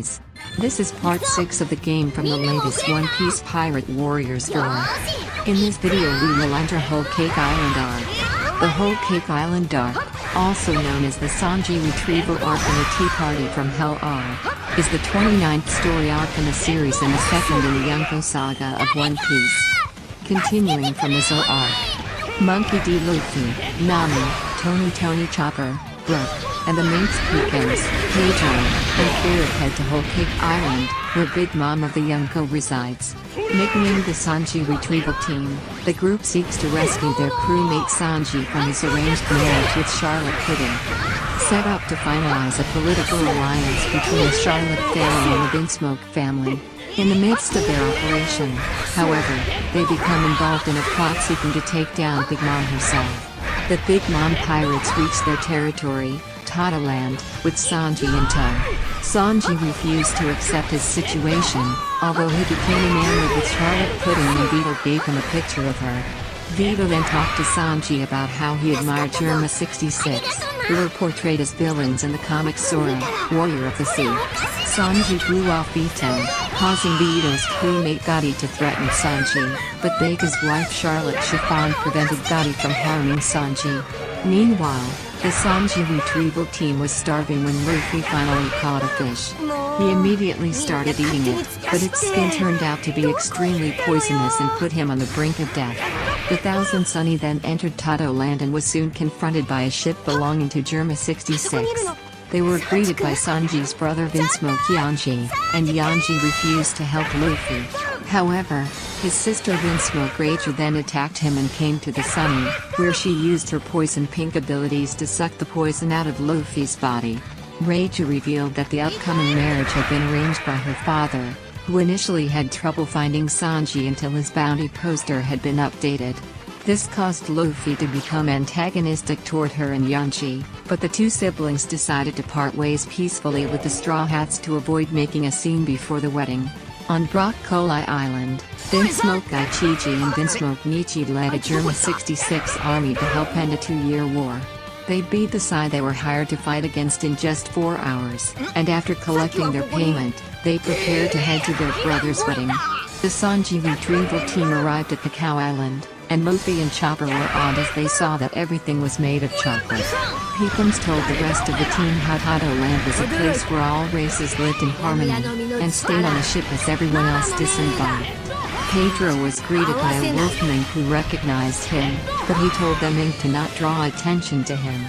guys. This is part 6 of the game from the latest One Piece Pirate Warriors lore. In this video we will enter Whole Cake Island arc. The Whole Cake Island arc, also known as the Sanji Retrieval arc and the Tea Party from Hell arc, is the 29th story arc in the series and the second in the Yonko saga of One Piece. Continuing from the Zo arc, Monkey D. Luffy, Nami, Tony Chopper, Brook, and the mates Pekins, Pedro, and Ferret head to Whole Cake Island, where Big Mom of the Yonko resides. Nicknamed the Sanji Retrieval Team, the group seeks to rescue their crewmate Sanji from his arranged marriage with Charlotte Pudding. Set up to finalize a political alliance between the Charlotte family and the Vinsmoke family. In the midst of their operation, however, they become involved in a plot seeking to take down Big Mom herself. The Big Mom pirates reach their territory, Tataland, with Sanji in tow. Sanji refused to accept his situation, although he became enamored with Charlotte Pudding and Vito gave him a picture of her. Vito then talked to Sanji about how he admired Germa 66, who were portrayed as villains in the comic Sora, Warrior of the Sea. Sanji blew off Vito, causing Vito's crewmate Gotti to threaten Sanji, but Vega's wife Charlotte Chiffon prevented Gotti from harming Sanji. Meanwhile, the Sanji Retrieval Team was starving when Luffy finally caught a fish. He immediately started eating it, but its skin turned out to be extremely poisonous and put him on the brink of death. The Thousand Sunny then entered Tataland and was soon confronted by a ship belonging to Germa 66. They were greeted by Sanji's brother Vinsmoke Yanji, and Yanji refused to help Luffy. However, his sister Vinsmoke Ranger then attacked him and came to the Sunny, where she used her poison pink abilities to suck the poison out of Luffy's body. Ranger revealed that the upcoming marriage had been arranged by her father, who initially had trouble finding Sanji until his bounty poster had been updated. This caused Luffy to become antagonistic toward her and Yanji, but the two siblings decided to part ways peacefully with the Straw Hats to avoid making a scene before the wedding. On Broccoli Island, Vinsmoke Ichiji and Vinsmoke Nichi led a Germa 66 army to help end a 2-year war. They beat the side they were hired to fight against in just 4 hours, and after collecting their payment, they prepared to head to their brother's wedding. The Sanji Retrieval Team arrived at the Cow Island, and Luffy and Chopper were awed as they saw that everything was made of chocolate. Pekins told the rest of the team how Tataland was a place where all races lived in harmony, and stayed on the ship as everyone else disembarked. Pedro was greeted by a wolf mink who recognized him, but he told the mink to not draw attention to him.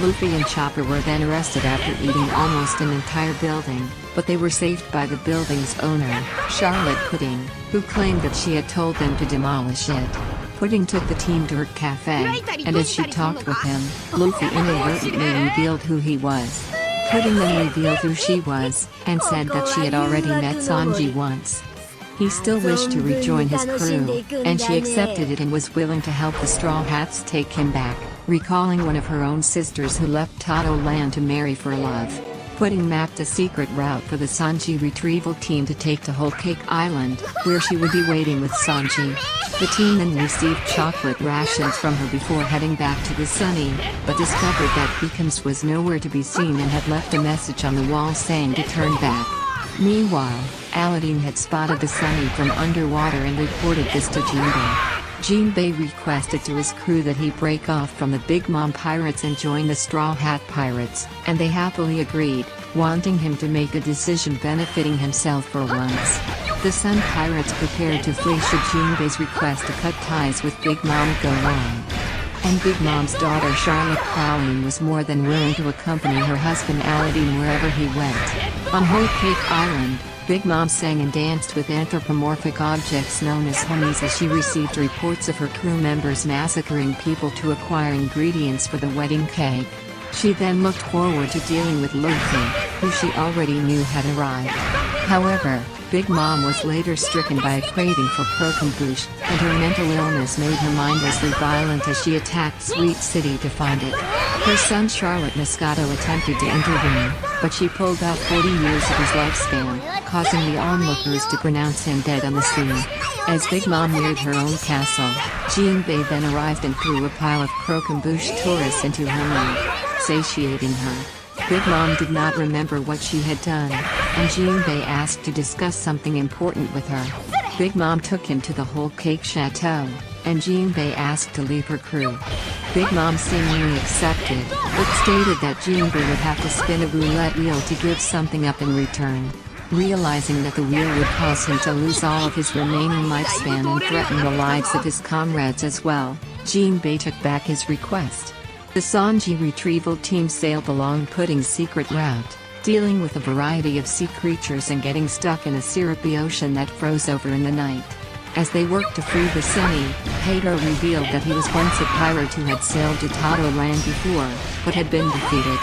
Luffy and Chopper were then arrested after eating almost an entire building, but they were saved by the building's owner, Charlotte Pudding, who claimed that she had told them to demolish it. Pudding took the team to her cafe, and as she talked with him, Luffy inadvertently revealed who he was. Pudding then revealed who she was, and said that she had already met Sanji once. He still wished to rejoin his crew, and she accepted it and was willing to help the Straw Hats take him back, recalling one of her own sisters who left Tataland to marry for love. Pudding mapped a secret route for the Sanji Retrieval Team to take to Whole Cake Island, where she would be waiting with Sanji. The team then received chocolate rations from her before heading back to the Sunny, but discovered that Pekins was nowhere to be seen and had left a message on the wall saying to turn back. Meanwhile, Aladdin had spotted the Sunny from underwater and reported this to Jinbei. Jinbei requested to his crew that he break off from the Big Mom pirates and join the Straw Hat pirates, and they happily agreed, wanting him to make a decision benefiting himself for once. The Sun pirates prepared to flee should Jinbei's request to cut ties with Big Mom go wrong. And Big Mom's daughter Charlotte Prowling was more than willing to accompany her husband Aladdin wherever he went. On Whole Cake Island, Big Mom sang and danced with anthropomorphic objects known as homies as she received reports of her crew members massacring people to acquire ingredients for the wedding cake. She then looked forward to dealing with Luffy, who she already knew had arrived. However, Big Mom was later stricken by a craving for croquembouche, and her mental illness made her mindlessly violent as she attacked Sweet City to find it. Her son Charlotte Moscato attempted to intervene, but she pulled out 40 years of his lifespan, causing the onlookers to pronounce him dead on the scene. As Big Mom neared her own castle, Jinbei then arrived and threw a pile of croquembouche tourists into her lap, satiating her. Big Mom did not remember what she had done, and Jinbei asked to discuss something important with her. Big Mom took him to the Whole Cake Chateau, and Jinbei asked to leave her crew. Big Mom seemingly accepted, but stated that Jinbei would have to spin a roulette wheel to give something up in return. Realizing that the wheel would cause him to lose all of his remaining lifespan and threaten the lives of his comrades as well, Jinbei took back his request. The Sanji retrieval team sailed along Pudding's secret route, dealing with a variety of sea creatures and getting stuck in a syrupy ocean that froze over in the night. As they worked to free the Sunny, Pedro revealed that he was once a pirate who had sailed to Tato Land before, but had been defeated.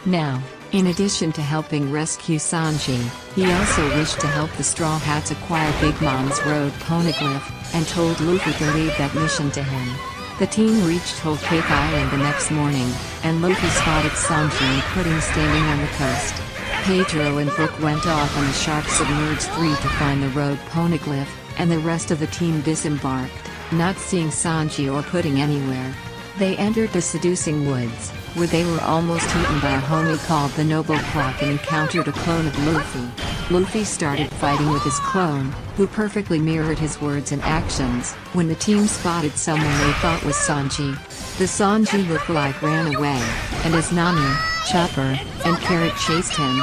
Now, in addition to helping rescue Sanji, he also wished to help the Straw Hats acquire Big Mom's road poneglyph, and told Luffy to leave that mission to him. The team reached Whole Cake Island the next morning, and Luffy spotted Sanji and Pudding standing on the coast. Pedro and Brook went off on the shark submerged 3 to find the road poneglyph, and the rest of the team disembarked, not seeing Sanji or Pudding anywhere. They entered the seducing woods, where they were almost eaten by a homie called the Noble Clock and encountered a clone of Luffy. Luffy started fighting with his clone, who perfectly mirrored his words and actions, when the team spotted someone they thought was Sanji. The Sanji lookalike ran away, and as Nami, Chopper, and Carrot chased him,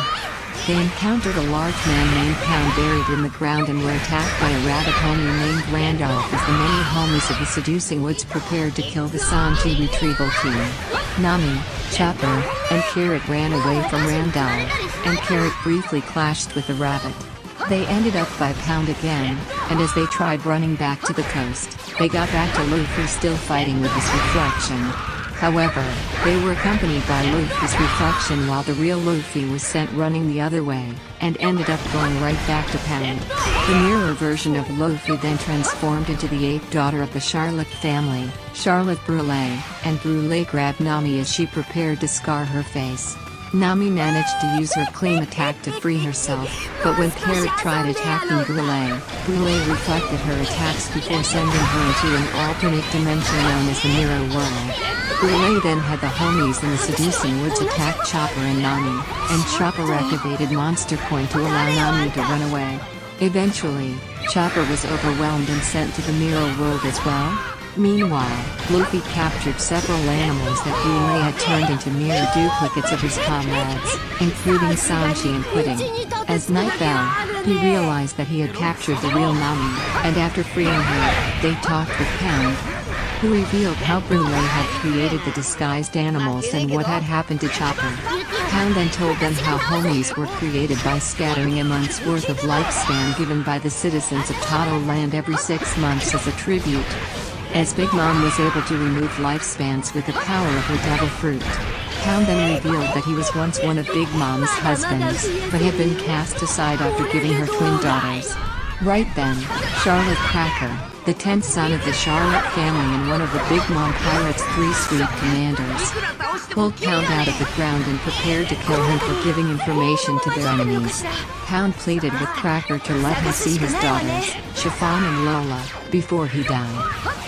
they encountered a large man named Pound buried in the ground and were attacked by a rabbit homie named Randolph as the many homies of the seducing woods prepared to kill the Sanji retrieval team. Nami, Chopper, and Carrot ran away from Randolph, and Carrot briefly clashed with the rabbit. They ended up by Pound again, and as they tried running back to the coast, they got back to Luffy still fighting with his reflection. However, they were accompanied by Luffy's reflection while the real Luffy was sent running the other way, and ended up going right back to Pound. The mirror version of Luffy then transformed into the 8th daughter of the Charlotte family, Charlotte Brûlée, and Brûlée grabbed Nami as she prepared to scar her face. Nami managed to use her clean attack to free herself, but when Carrot tried attacking Brûlée, Brûlée reflected her attacks before sending her into an alternate dimension known as the Mirror World. Brûlée then had the homies in the seducing woods attack Chopper and Nami, and Chopper activated Monster Point to allow Nami to run away. Eventually, Chopper was overwhelmed and sent to the Mirror World as well. Meanwhile, Luffy captured several animals that Brûlée had turned into mirror duplicates of his comrades, including Sanji and Pudding. As night fell, he realized that he had captured the real Nami, and after freeing her, they talked with Pound, who revealed how Brûlée had created the disguised animals and what had happened to Chopper. Pound then told them how homies were created by scattering a month's worth of lifespan given by the citizens of Tato Land every 6 months as a tribute. As Big Mom was able to remove lifespans with the power of her devil fruit, Pound then revealed that he was once one of Big Mom's husbands, but had been cast aside after giving her twin daughters. Right then, Charlotte Cracker, the 10th son of the Charlotte family and one of the Big Mom Pirates' 3 sweet commanders, pulled Pound out of the ground and prepared to kill him for giving information to their enemies. Pound pleaded with Cracker to let him see his daughters, Chiffon and Lola, before he died.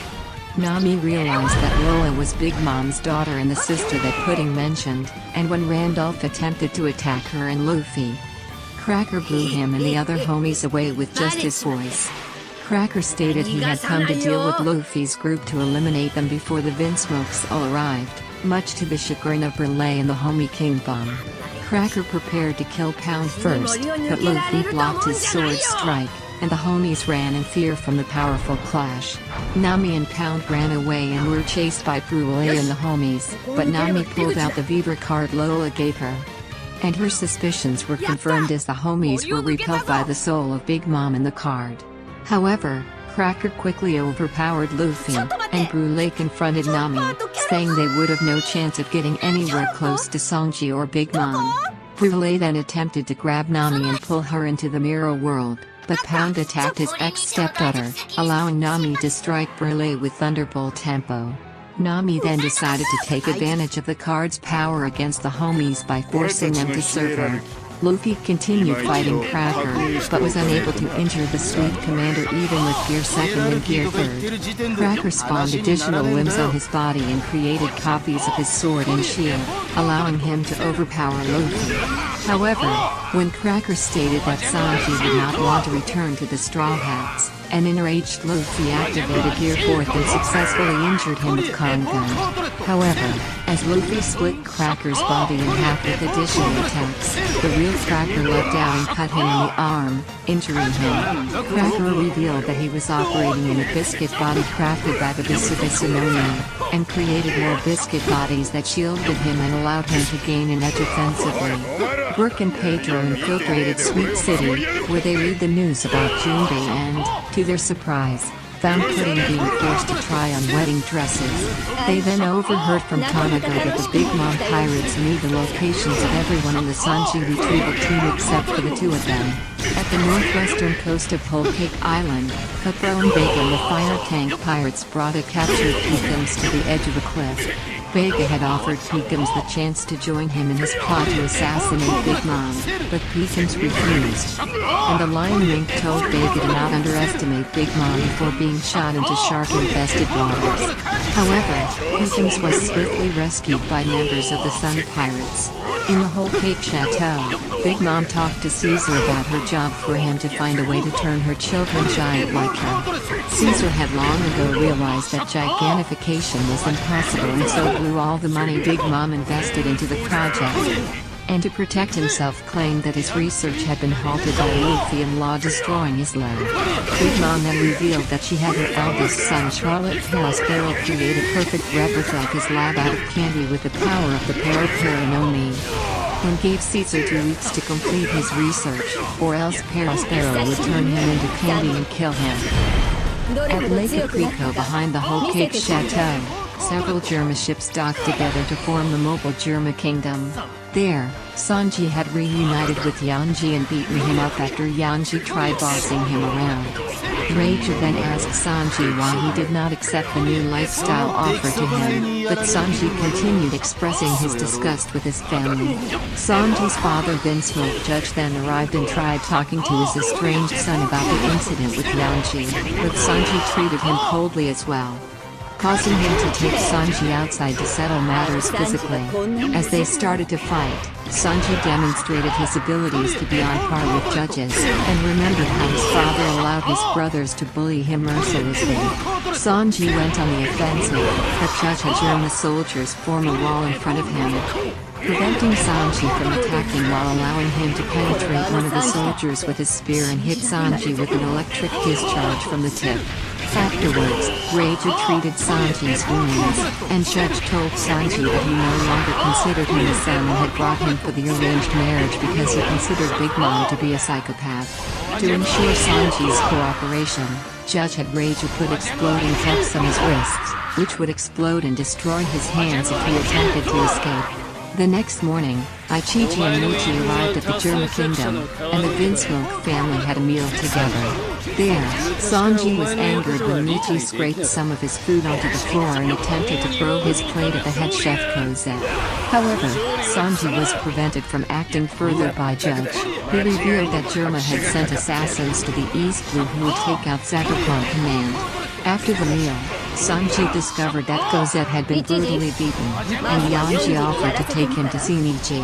Nami realized that Lola was Big Mom's daughter and the sister that Pudding mentioned, and when Randolph attempted to attack her and Luffy, Cracker blew him and the other homies away with just his voice. Cracker stated he had come to deal with Luffy's group to eliminate them before the Vinsmokes all arrived, much to the chagrin of Brûlée and the homie King Bum. Cracker prepared to kill Pound first, but Luffy blocked his sword strike, and the homies ran in fear from the powerful clash. Nami and Pound ran away and were chased by Brûlée and the homies, but Nami pulled out the Vivre card Lola gave her, and her suspicions were confirmed as the homies were repelled by the soul of Big Mom in the card. However, Cracker quickly overpowered Luffy, and Brûlée confronted Nami, saying they would have no chance of getting anywhere close to Sanji or Big Mom. Brûlée then attempted to grab Nami and pull her into the Mirror World, but Pound attacked his ex-stepdaughter, allowing Nami to strike Brûlée with Thunderbolt tempo. Nami then decided to take advantage of the card's power against the homies by forcing them to serve her. Luffy continued fighting Cracker, but was unable to injure the Sweet Commander even with Gear 2nd and Gear 3rd. Cracker spawned additional limbs on his body and created copies of his sword and shield, allowing him to overpower Luffy. However, when Cracker stated that Sanji would not want to return to the Straw Hats, an enraged Luffy activated Gear 4th and successfully injured him with Kongun. However, as Luffy split Cracker's body in half with additional attacks, the real Cracker leapt out and cut him in the arm, injuring him. Cracker revealed that he was operating in a biscuit body crafted by the Biscuit and created more biscuit bodies that shielded him and allowed him to gain an edge offensively. Brook and Pedro infiltrated Sweet City, where they read the news about Junpei and, to their surprise, found Pudding being forced to try on wedding dresses. They then overheard from Tanago that the Big Mom pirates knew the locations of everyone in the Sanji retrieval team except for the two of them. At the northwestern coast of Whole Cake Island, Cutthroat and Vega and the Fire Tank pirates brought a captured Peekums to the edge of a cliff. Vega had offered Peekums the chance to join him in his plot to assassinate Big Mom, but Peekums refused. And the Lion Mink told Vega to not underestimate Big Mom before being shot into shark-infested waters. However, Peekums was swiftly rescued by members of the Sun Pirates. In the Whole Cake Chateau, Big Mom talked to Caesar about her job for him to find a way to turn her children giant like her. Caesar had long ago realized that gigantification was impossible and so blew all the money Big Mom invested into the project. And to protect himself claimed that his research had been halted by Luffy and Law destroying his lab. Big Mom then revealed that she had her eldest son Charlotte Perospero create a perfect replica of his lab out of candy with the power of the Perospero and gave Caesar 2 weeks to complete his research, or else Perospero would turn him into candy and kill him. At Lake Aprico behind the Whole Cake Chateau, several Germa ships docked together to form the mobile Germa Kingdom. There, Sanji had reunited with Yanji and beaten him up after Yanji tried bossing him around. Raja then asked Sanji why he did not accept the new lifestyle offered to him, but Sanji continued expressing his disgust with his family. Sanji's father Vinsmoke Judge then arrived and tried talking to his estranged son about the incident with Yanji, but Sanji treated him coldly as well, causing him to take Sanji outside to settle matters physically. As they started to fight, Sanji demonstrated his abilities to be on par with Judge's, and remembered how his father allowed his brothers to bully him mercilessly. Sanji went on the offensive, but Judge had Germa soldiers form a wall in front of him, preventing Sanji from attacking while allowing him to penetrate one of the soldiers with his spear and hit Sanji with an electric discharge from the tip. Afterwards, Raja treated Sanji's wounds, and Judge told Sanji that he no longer considered him a son and had brought him for the arranged marriage because he considered Big Mom to be a psychopath. To ensure Sanji's cooperation, Judge had Raja put exploding cuffs on his wrists, which would explode and destroy his hands if he attempted to escape. The next morning, Ichichi and Michi arrived at the Germa Kingdom, and the Vinsmoke family had a meal together. There, Sanji was angered when Michi scraped some of his food onto the floor and attempted to throw his plate at the head chef Cosette. However, Sanji was prevented from acting further by Judge, who revealed that Germa had sent assassins to the East Blue who would take out Zephyr on command. After the meal, Sanji discovered that Cosette had been brutally beaten, and Yanji offered to take him to see Michi.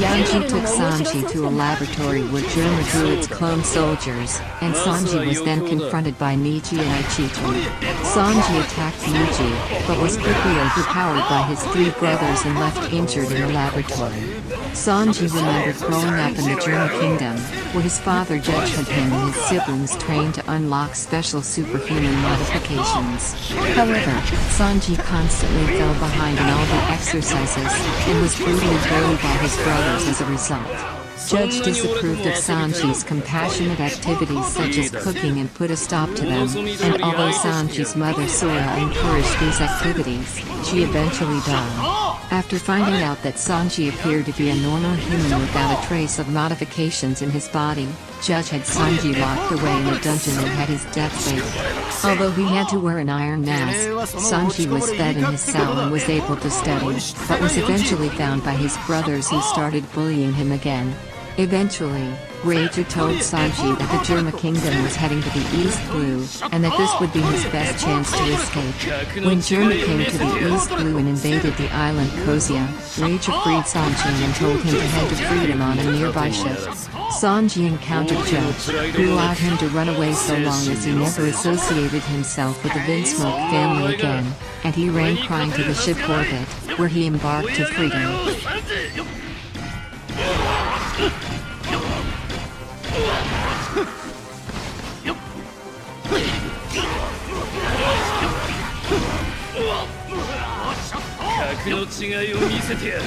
Yanji took Sanji to a laboratory where Germa drew its clone soldiers, and Sanji was then confronted by Michi and Ichichi. Sanji attacked Michi, but was quickly overpowered by his 3 brothers and left injured in the laboratory. Sanji remembered growing up in the Germa Kingdom, where his father Judge had him and his siblings trained to unlock special superhuman modifications. However, Sanji constantly fell behind in all the exercises, and was brutally bullied by his brothers as a result. Judge disapproved of Sanji's compassionate activities such as cooking and put a stop to them, and although Sanji's mother Sora encouraged these activities, she eventually died. After finding out that Sanji appeared to be a normal human without a trace of modifications in his body, Judge had Sanji locked away in a dungeon and had his death waited. Although he had to wear an iron mask, Sanji was fed in his cell and was able to study, but was eventually found by his brothers who started bullying him again. Eventually, Raja told Sanji that the Germa kingdom was heading to the East Blue, and that this would be his best chance to escape. When Germa came to the East Blue and invaded the island Kozia, Raja freed Sanji and told him to head to freedom on a nearby ship. Sanji encountered Joe, who allowed him to run away so long as he never associated himself with the Vinsmoke family again, and he ran crying to the ship orbit, where he embarked to freedom. 格の違いを見せてやる。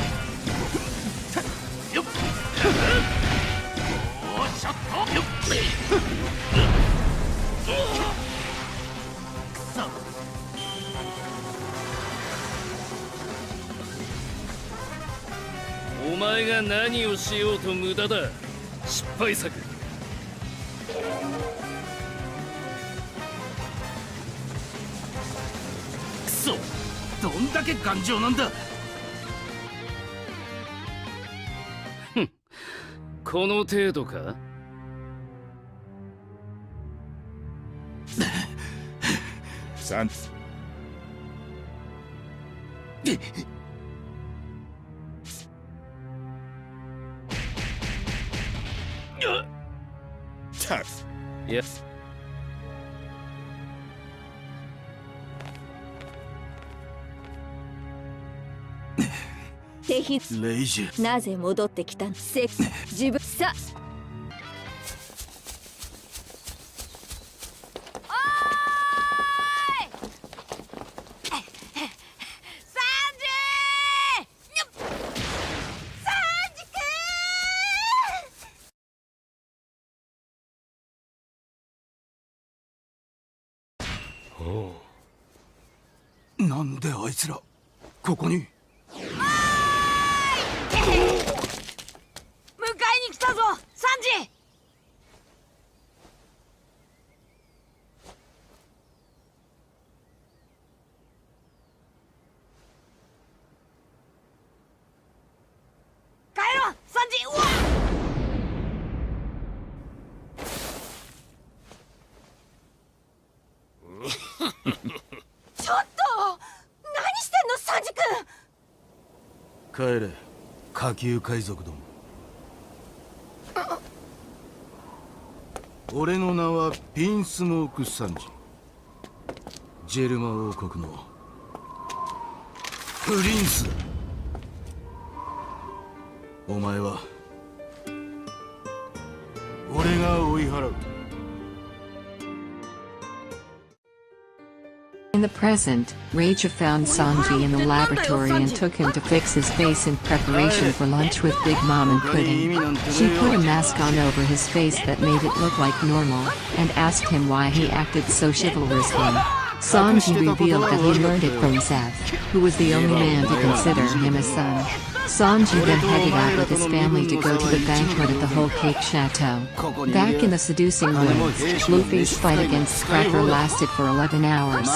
お前が何をしようと無駄だ。失敗作。くそ、どんだけ頑丈なんだ。ふん、この程度か。サンいや。レイジュ、なぜ戻ってきたん？自分さ。おーい！サンジー！サンジ君！おう。なんであいつらここに？迎えに来たぞ、サンジ。帰ろう、サンジ。うわっ！ちょっと何してんの、サンジ君。帰れ、下級海賊ども。俺の名はピンスモークサンジ、ジェルマ王国のプリンスだ。お前は俺が追い払う。In the present, Raja found Sanji in the laboratory and took him to fix his face in preparation for lunch with Big Mom and Pudding. She put a mask on over his face that made it look like normal, and asked him why he acted so chivalrously. Sanji revealed that he learned it from Zeph, who was the only man to consider him a son. Sanji then headed out with his family to go to the banquet at the Whole Cake Chateau. Back in the seducing woods, Luffy's fight against Cracker lasted for 11 hours.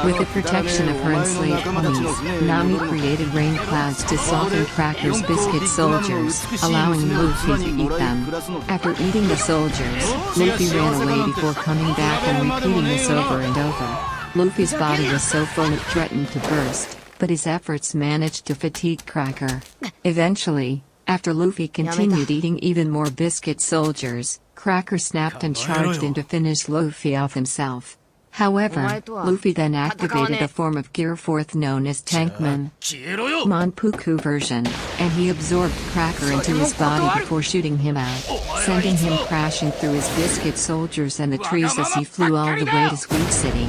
With the protection of her enslaved homies, Nami created rain clouds to soften Cracker's biscuit soldiers, allowing Luffy to eat them. After eating the soldiers, Luffy ran away before coming back and repeating this over and over. Luffy's body was so full it threatened to burst, but his efforts managed to fatigue Cracker. Eventually, after Luffy continued eating even more biscuit soldiers, Cracker snapped and charged in to finish Luffy off himself. However, Luffy then activated a form of Gear 4th known as Tankman, Monpuku version, and he absorbed Cracker into his body before shooting him out, sending him crashing through his biscuit soldiers and the trees as he flew all the way to Sweet City,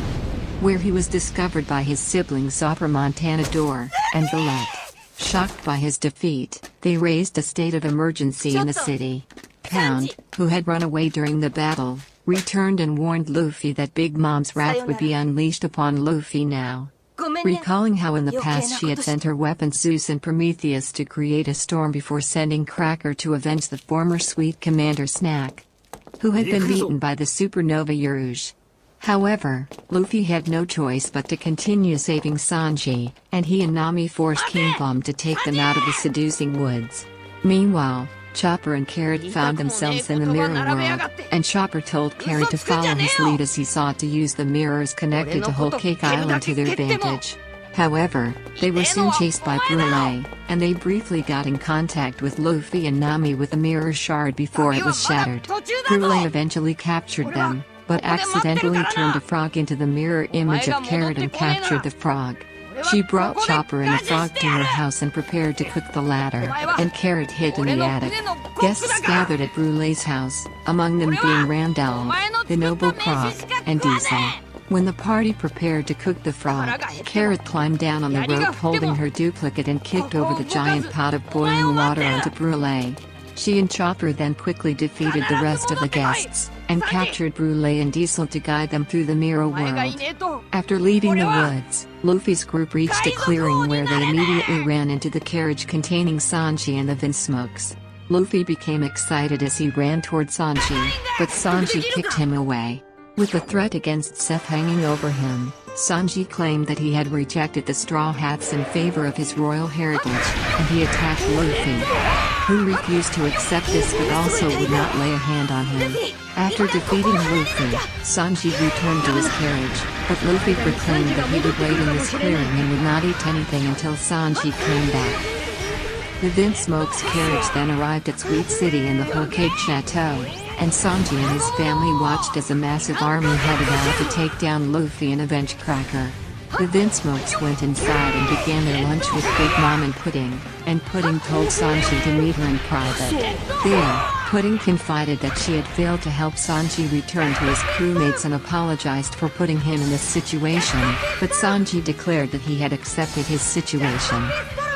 where he was discovered by his siblings Opera Montana and Villette. Shocked by his defeat, they raised a state of emergency in the city. Pound, who had run away during the battle, returned and warned Luffy that Big Mom's wrath would be unleashed upon Luffy now. Recalling how in the past she had sent her weapon Zeus and Prometheus to create a storm before sending Cracker to avenge the former Sweet Commander Snack, who had been beaten by the Supernova Yarouge. However, Luffy had no choice but to continue saving Sanji, and he and Nami forced King Bomb to take them out of the seducing woods. Meanwhile, Chopper and Carrot found themselves in the mirror world, and Chopper told Carrot to follow his lead as he sought to use the mirrors connected to Whole Cake Island to their advantage. However, they were soon chased by Brule, and they briefly got in contact with Luffy and Nami with the mirror shard before it was shattered. Brule eventually captured them, but accidentally turned a frog into the mirror image of Carrot and captured the frog. She brought Chopper and the frog to her house and prepared to cook the latter, and Carrot hid in the attic. Guests gathered at Brule's house, among them being Randall, the noble Croc, and Diesel. When the party prepared to cook the frog, Carrot climbed down on the rope holding her duplicate and kicked over the giant pot of boiling water onto Brule. She and Chopper then quickly defeated the rest of the guests, and captured Brule and Diesel to guide them through the mirror world. After leaving the woods, Luffy's group reached a clearing where they immediately ran into the carriage containing Sanji and the Vinsmokes. Luffy became excited as he ran toward Sanji, but Sanji kicked him away. With the threat against Seth hanging over him, Sanji claimed that he had rejected the Straw Hats in favor of his royal heritage, and he attacked Luffy, who refused to accept this but also would not lay a hand on him. After defeating Luffy, Sanji returned to his carriage, but Luffy proclaimed that he would wait in this clearing and would not eat anything until Sanji came back. The Vinsmokes carriage then arrived at Sweet City in the Whole Cake Chateau, and Sanji and his family watched as a massive army headed out to take down Luffy and avenge Cracker. The Vinsmokes went inside and began their lunch with Big Mom and Pudding, and Pudding told Sanji to meet her in private. There, Pudding confided that she had failed to help Sanji return to his crewmates and apologized for putting him in this situation, but Sanji declared that he had accepted his situation.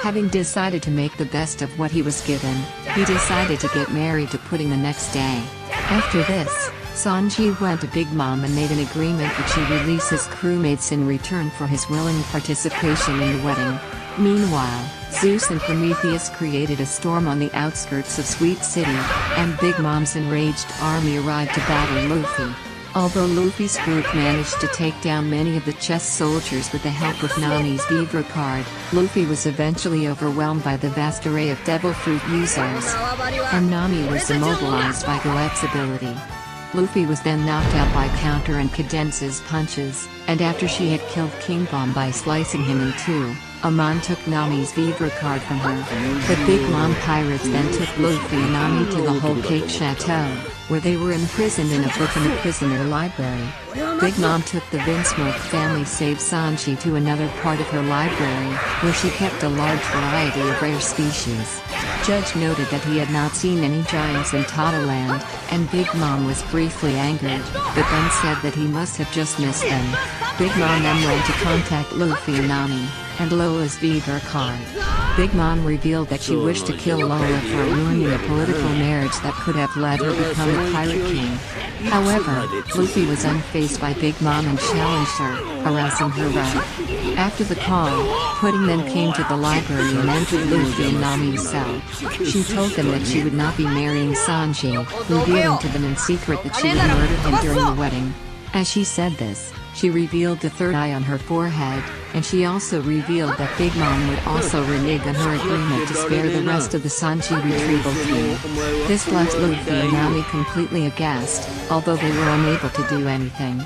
Having decided to make the best of what he was given, he decided to get married to Pudding the next day. After this, Sanji went to Big Mom and made an agreement that she release his crewmates in return for his willing participation in the wedding. Meanwhile, Zeus and Prometheus created a storm on the outskirts of Sweet City, and Big Mom's enraged army arrived to battle Luffy. Although Luffy's group managed to take down many of the chess soldiers with the help of Nami's Vivre card, Luffy was eventually overwhelmed by the vast array of Devil Fruit users, and Nami was immobilized by Galette's ability. Luffy was then knocked out by Counter and Cadence's punches, and after she had killed King Bomb by slicing him in two, Amon took Nami's Vivre card from her. The Big Mom pirates then took Luffy and Nami to the Whole Cake Chateau, where they were imprisoned in a book in the prisoner library. Big Mom took the Vinsmoke family save Sanji to another part of her library, where she kept a large variety of rare species. Judge noted that he had not seen any giants in Totoland, and Big Mom was briefly angered, but then said that he must have just missed them. Big Mom then went to contact Luffy and Nami, and Lola's Vivre card. Big Mom revealed that she wished to kill Lola for ruining a political marriage that could have led her to become a pirate king. However, Luffy was unfazed by Big Mom and challenged her, harassing her right. After the call, Pudding then came to the library and entered Luffy and Nami's cell. She told them that she would not be marrying Sanji, revealing to them in secret that she would murder him during the wedding. As she said this, she revealed the third eye on her forehead, and she also revealed that Big Mom would also renege on her agreement to spare the rest of the Sanji retrieval team. This left Luffy and Nami completely aghast, although they were unable to do anything.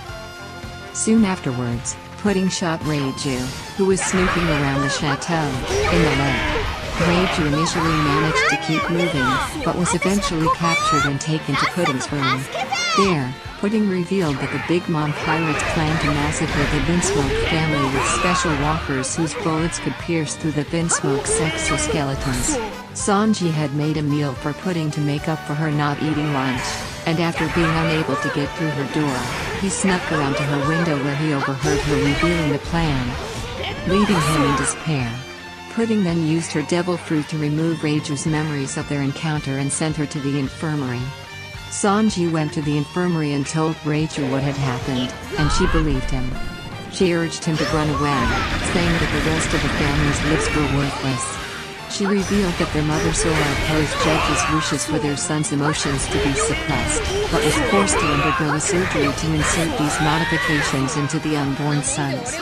Soon afterwards, Pudding shot Reiju, who was snooping around the chateau, in the leg. Reiju initially managed to keep moving, but was eventually captured and taken to Pudding's room. There, Pudding revealed that the Big Mom pirates planned to massacre the Vinsmoke family with special walkers whose bullets could pierce through the Vinsmoke's exoskeletons. Sanji had made a meal for Pudding to make up for her not eating lunch, and after being unable to get through her door, he snuck around to her window where he overheard her revealing the plan, leaving him in despair. Pudding then used her devil fruit to remove Reiju's memories of their encounter and sent her to the infirmary. Sanji went to the infirmary and told Reiju what had happened, and she believed him. She urged him to run away, saying that the rest of the family's lives were worthless. She revealed that their mother Sora opposed Judge's wishes for their son's emotions to be suppressed, but was forced to undergo a surgery to insert these modifications into the unborn sons.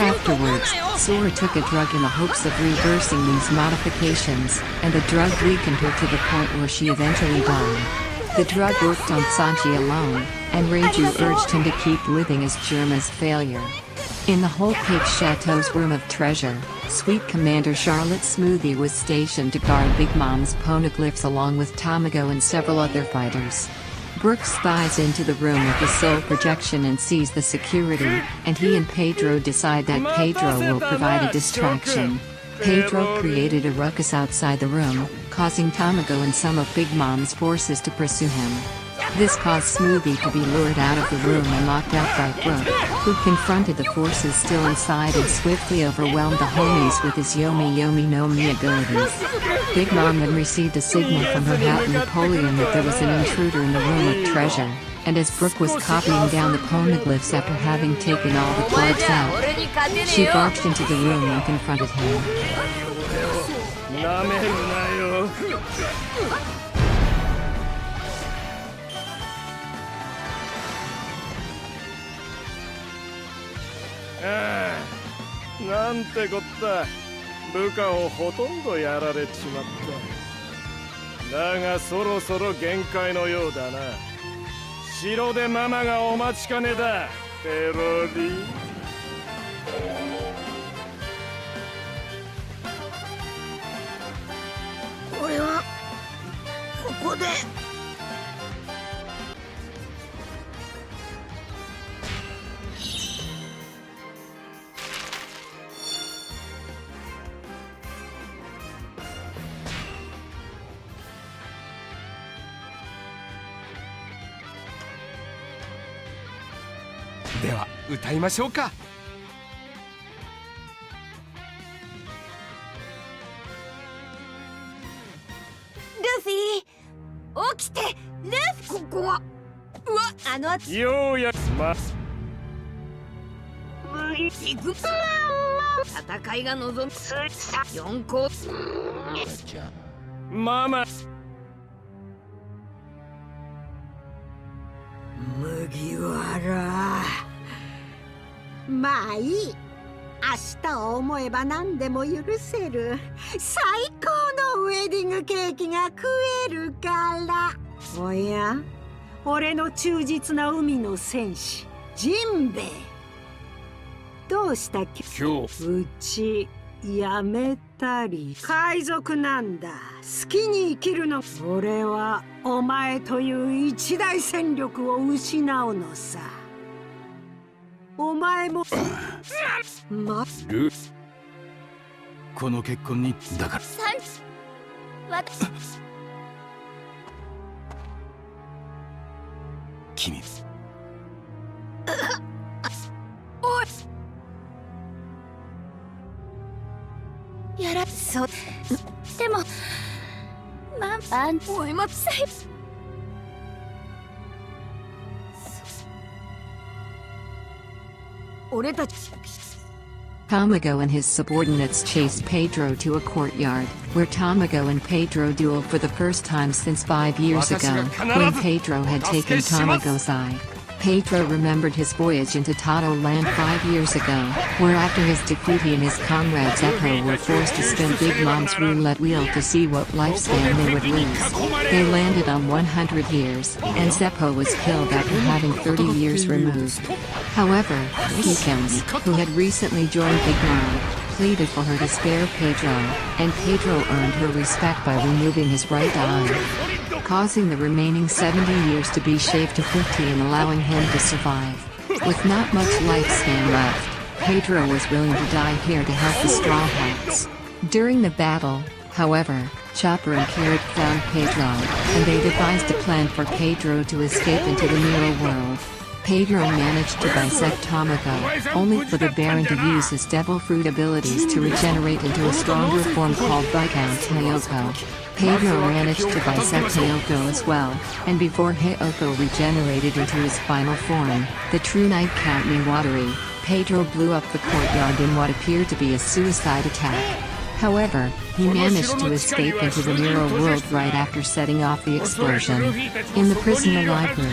Afterwards, Sora took a drug in the hopes of reversing these modifications, and the drug weakened her to the point where she eventually died. The drug worked on Sanji alone, and Reiju urged him to keep living as Germa's failure. In the Whole Cake Chateau's room of treasure, Sweet Commander Charlotte Smoothie was stationed to guard Big Mom's poneglyphs along with Tamago and several other fighters. Brook spies into the room with the soul projection and sees the security, and he and Pedro decide that Pedro will provide a distraction. Pedro created a ruckus outside the room, causing Tamago and some of Big Mom's forces to pursue him. This caused Smoothie to be lured out of the room and locked out by Brook, who confronted the forces still inside and swiftly overwhelmed the homies with his Yomi Yomi no Mi abilities. Big Mom then received a signal from her hat Napoleon that there was an intruder in the room of treasure, and as Brook was copying down the poneglyphs after having taken all the plugs out, she barged into the room and confronted him.なんてこった。部下をほとんどやられちまった。だがそろそろ限界のようだな。城でママがお待ちかねだ。ペロリ。俺はここで。では歌いましょうか。ルフィ、起きて。ルフィ、ここは。うわ、ようやく戦いが望む4校ママ麦わら。まあいい。明日を思えば何でも許せる。最高のウェディングケーキが食えるから。おや、俺の忠実な海の戦士ジンベエ。どうした今日。うちやめたり。海賊なんだ。好きに生きるの。俺はお前という一大戦力を失うのさ。お前もこの結婚にだから君やらそうでもママおいもさい俺たち Tamago and his subordinates chased Pedro to a courtyard, where Tamago and Pedro dueled for the first time since 5 years ago, when Pedro had taken Tamago's eye. Pedro remembered his voyage into Tato Land 5 years ago, where after his defeat he and his comrade Zeppo were forced to spin Big Mom's roulette wheel to see what lifespan they would lose. They landed on 100 years, and Zeppo was killed after having 30 years removed. However, Peekins, who had recently joined Big Mom, pleaded for her to spare Pedro, and Pedro earned her respect by removing his right eye, causing the remaining 70 years to be shaved to 50 and allowing him to survive. With not much lifespan left, Pedro was willing to die here to help the Straw Hats. During the battle, however, Chopper and Carrot found Pedro, and they devised a plan for Pedro to escape into the mirror world. Pedro managed to bisect Tamago, only for the Baron to use his Devil Fruit abilities to regenerate into a stronger form called Viscount Heiyoko. Pedro managed to bisect Heiyoko as well, and before Heiyoko regenerated into his final form, the true Knight Count Miwatari, Pedro blew up the courtyard in what appeared to be a suicide attack. However, he managed to escape into the mirror world right after setting off the explosion. In the prisoner library,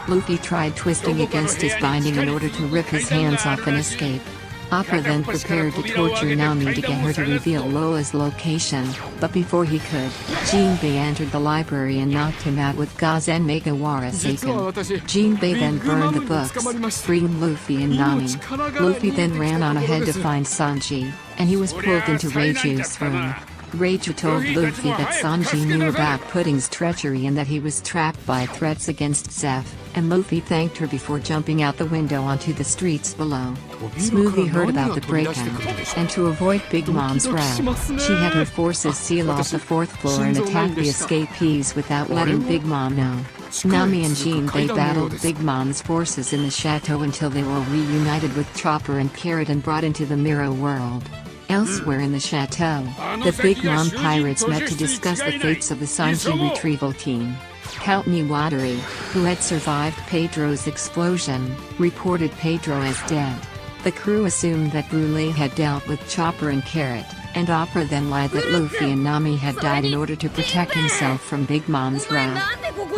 Luffy tried twisting against his binding in order to rip his hands off and escape. Appa then prepared to torture Nami to get her to reveal Lola's location, but before he could, Jinbei entered the library and knocked him out with Gazen Megawara Seiken. Jinbei then burned the books, freeing Luffy and Nami. Luffy then ran on ahead to find Sanji, and he was pulled into Reiju's room. Reiju told Luffy that Sanji knew about Pudding's treachery and that he was trapped by threats against Zeph, and Luffy thanked her before jumping out the window onto the streets below. Smoothie heard about the break-in, and to avoid Big Mom's wrath, she had her forces seal off the 4th floor and attack the escapees without letting Big Mom know. Nami and Jinbei battled Big Mom's forces in the chateau until they were reunited with Chopper and Carrot and brought into the mirror world. Elsewhere in the chateau, the Big Mom pirates met to discuss the fates of the Sanji retrieval team. Count Niwatari, who had survived Pedro's explosion, reported Pedro as dead. The crew assumed that Brule had dealt with Chopper and Carrot, and Opera then lied that Luffy and Nami had died in order to protect himself from Big Mom's wrath.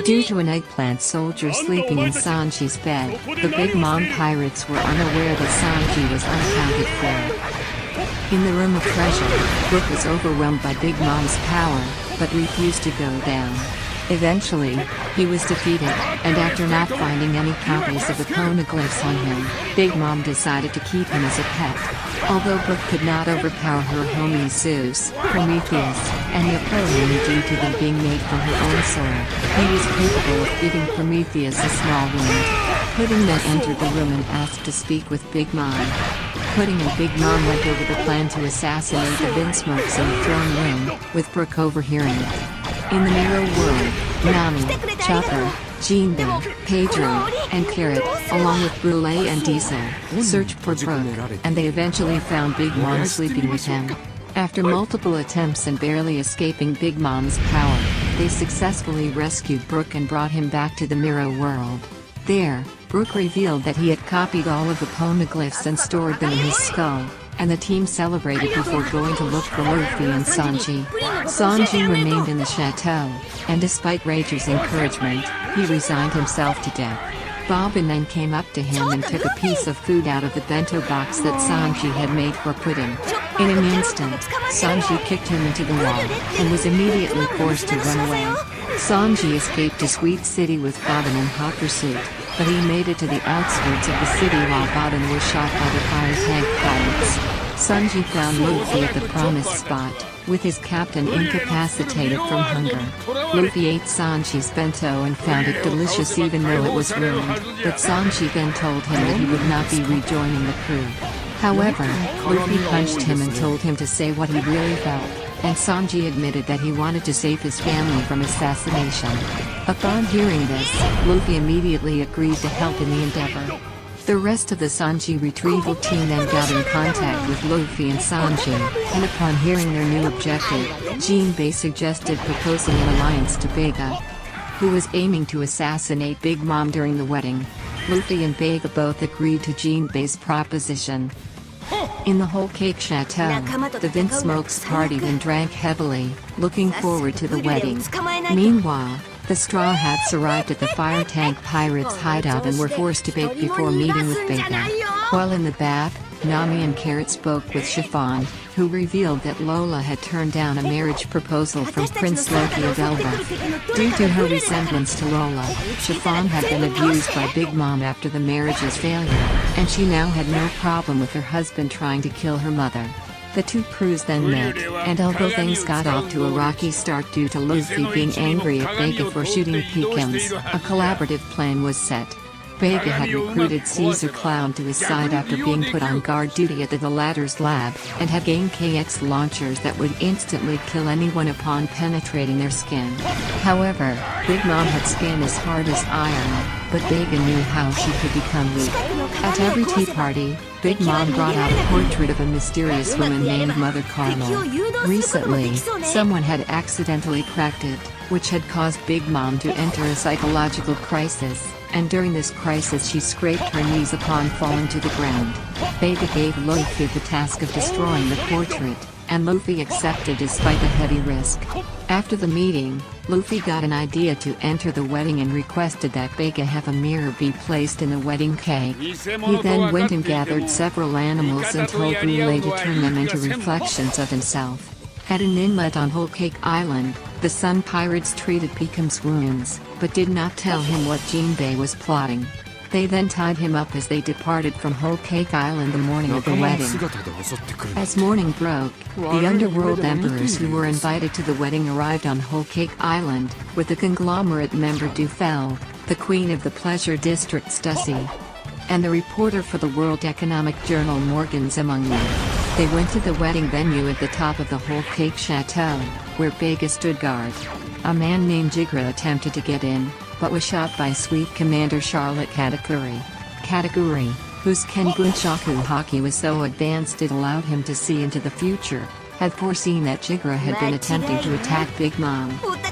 Due to an eggplant soldier sleeping in Sanji's bed, the Big Mom pirates were unaware that Sanji was unaccounted for. In the Room of Treasure, Brook was overwhelmed by Big Mom's power, but refused to go down. Eventually, he was defeated, and after not finding any copies of the poneglyphs on him, Big Mom decided to keep him as a pet. Although Brook could not overpower her homies Zeus, Prometheus, and Napoleon due to them being made from her own soul, he was capable of giving Prometheus a small wound. Pudding then entered the room and asked to speak with Big Mom. Pudding and Big Mom went over the plan to assassinate the Vinsmokes in the throne room, with Brook overhearing it. In the mirror world, Nami, Chopper, Jinbei, Pedro, and Carrot, along with Brule and Diesel, searched for Brook, and they eventually found Big Mom sleeping with him. After multiple attempts and barely escaping Big Mom's power, they successfully rescued Brook and brought him back to the mirror world. There, Brook revealed that he had copied all of the poneglyphs and stored them in his skull, and the team celebrated before going to look for Luffy and Sanji. Sanji remained in the chateau, and despite Reiju's encouragement, he resigned himself to death. Bobbin then came up to him and took a piece of food out of the bento box that Sanji had made for Pudding. In an instant, Sanji kicked him into the wall, and was immediately forced to run away. Sanji escaped to Sweet City with Bobbin in hot pursuit, but he made it to the outskirts of the city while Bobbin was shot by the fire tank pirates. Sanji found Luffy at the promised spot, with his captain incapacitated from hunger. Luffy ate Sanji's bento and found it delicious even though it was ruined, but Sanji then told him that he would not be rejoining the crew. However, Luffy punched him and told him to say what he really felt, and Sanji admitted that he wanted to save his family from assassination. Upon hearing this, Luffy immediately agreed to help in the endeavor. The rest of the Sanji retrieval team then got in contact with Luffy and Sanji, and upon hearing their new objective, Jinbei suggested proposing an alliance to Vega, who was aiming to assassinate Big Mom during the wedding. Luffy and Vega both agreed to Jinbei's proposition. In the Whole Cake Chateau, the Vinsmokes partied and drank heavily, looking forward to the wedding. Meanwhile, the Straw Hats arrived at the fire tank pirates' hideout and were forced to bake before meeting with Vega. While in the bath, Nami and Carrot spoke with Chiffon, who revealed that Lola had turned down a marriage proposal from Prince Loki of Elbaf. Due to her resemblance to Lola, Chiffon had been abused by Big Mom after the marriage's failure, and she now had no problem with her husband trying to kill her mother. The two crews then met, and although things got off to a rocky start due to Luffy being angry at Vega for shooting Peekins, a collaborative plan was set. Vega had recruited Caesar Clown to his side after being put on guard duty at the latter's lab, and had gained KX launchers that would instantly kill anyone upon penetrating their skin. However, Big Mom had skin as hard as iron, but Vega knew how she could become weak. At every tea party, Big Mom brought out a portrait of a mysterious woman named Mother Carmel. Recently, someone had accidentally cracked it, which had caused Big Mom to enter a psychological crisis, and during this crisis she scraped her knees upon falling to the ground. Vega gave Luffy the task of destroying the portrait, and Luffy accepted despite the heavy risk. After the meeting, Luffy got an idea to enter the wedding and requested that Vega have a mirror be placed in the wedding cake. He then went and gathered several animals and told Rule to turn them into reflections of himself. At an inlet on Whole Cake Island, the Sun Pirates treated Pikum's wounds, but did not tell him what Jinbei was plotting. They then tied him up as they departed from Whole Cake Island the morning of the wedding. As morning broke, the underworld emperors who were invited to the wedding arrived on Whole Cake Island, with the conglomerate member Dufel, the queen of the pleasure district Stussy, and the reporter for the World Economic Journal Morgans among them. They went to the wedding venue at the top of the Whole Cake Chateau, where Vega stood guard. A man named Jigra attempted to get in, but was shot by Sweet Commander Charlotte Katakuri. Katakuri, whose Kenbunchaku haki was so advanced it allowed him to see into the future, had foreseen that Jigra had been attempting to attack Big Mom.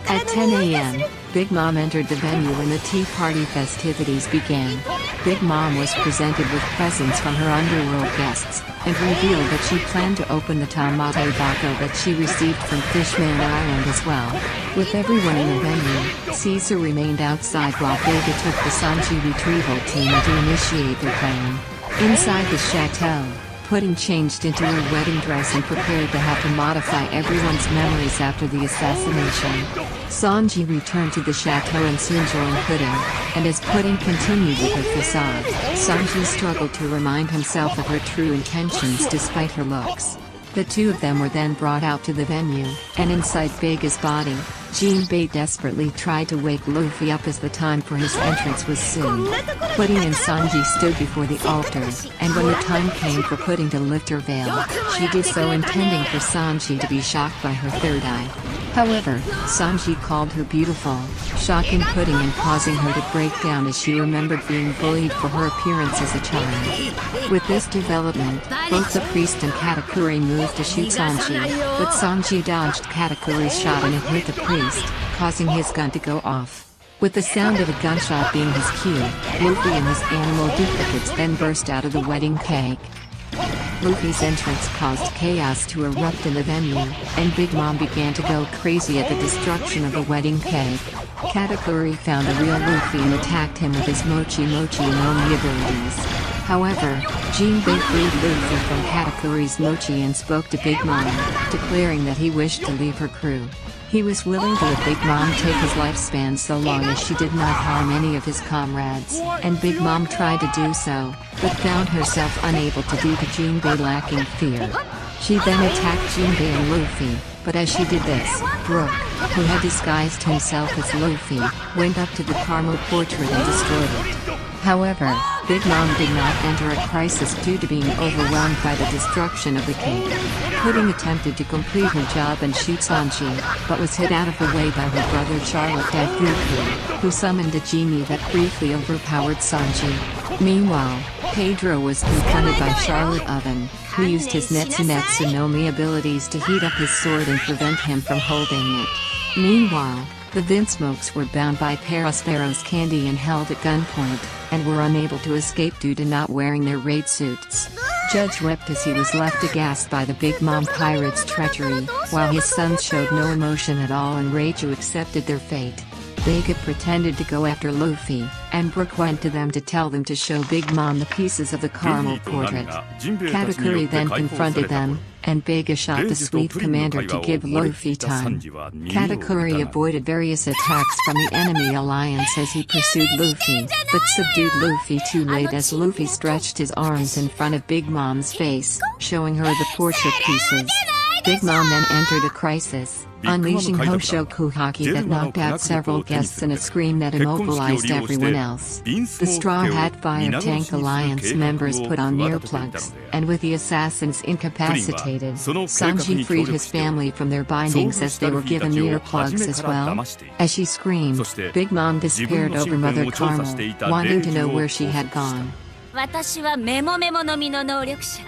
At 10 a.m., Big Mom entered the venue and the tea party festivities began. Big Mom was presented with presents from her underworld guests, and revealed that she planned to open the Tamate Bako that she received from Fishman Island as well. With everyone in the venue, Caesar remained outside while Vega took the Sanji retrieval team to initiate their plan. Inside the chateau, Pudding changed into her wedding dress and prepared to have to modify everyone's memories after the assassination. Sanji returned to the chateau and soon joined Pudding, and as Pudding continued with her facade, Sanji struggled to remind himself of her true intentions despite her looks. The two of them were then brought out to the venue, and inside Vega's body, Jinbei desperately tried to wake Luffy up as the time for his entrance was soon. Pudding and Sanji stood before the altar, and when the time came for Pudding to lift her veil, she did so intending for Sanji to be shocked by her third eye. However, Sanji called her beautiful, shocking Pudding and causing her to break down as she remembered being bullied for her appearance as a child. With this development, both the priest and Katakuri moved to shoot Sanji, but Sanji dodged Katakuri's shot and it hit the priest, causing his gun to go off. With the sound of a gunshot being his cue, Luffy and his animal duplicates then burst out of the wedding cake. Luffy's entrance caused chaos to erupt in the venue, and Big Mom began to go crazy at the destruction of the wedding cake. Katakuri found a real Luffy and attacked him with his Mochi Mochi and Omi abilities. However, Jinbei freed Luffy from Katakuri's Mochi and spoke to Big Mom, declaring that he wished to leave her crew. He was willing to let Big Mom take his lifespan so long as she did not harm any of his comrades, and Big Mom tried to do so, but found herself unable to due to Jinbei lacking fear. She then attacked Jinbei and Luffy, but as she did this, Brook, who had disguised himself as Luffy, went up to the Carmel portrait and destroyed it. However, Big Mom did not enter a crisis due to being overwhelmed by the destruction of the cake. Pudding attempted to complete her job and shoot Sanji, but was hit out of the way by her brother Charlotte Dafuku, who summoned a genie that briefly overpowered Sanji. Meanwhile, Pedro was confronted by Charlotte Oven, who used his Netsu no Mi abilities to heat up his sword and prevent him from holding it. Meanwhile, the Vinsmokes were bound by Perospero's candy and held at gunpoint, and were unable to escape due to not wearing their raid suits. Judge wept as he was left aghast by the Big Mom pirates' treachery, while his sons showed no emotion at all and Reiju accepted their fate. Vega pretended to go after Luffy, and Brook went to them to tell them to show Big Mom the pieces of the Carmel portrait. Katakuri then confronted them, and Vega shot the Sweet Commander to give Luffy time. Katakuri avoided various attacks from the enemy alliance as he pursued Luffy, but subdued Luffy too late as Luffy stretched his arms in front of Big Mom's face, showing her the portrait pieces. Big Mom then entered a crisis, unleashing Hoshoku Haki that knocked out several guests and a scream that immobilized everyone else. The Straw Hat Fire Tank Alliance members put on earplugs, and with the assassins incapacitated, Sanji freed his family from their bindings as they were given earplugs as well. As she screamed, Big Mom despaired over Mother Carmel, wanting to know where she had gone. 私はメモメモのみの能力者。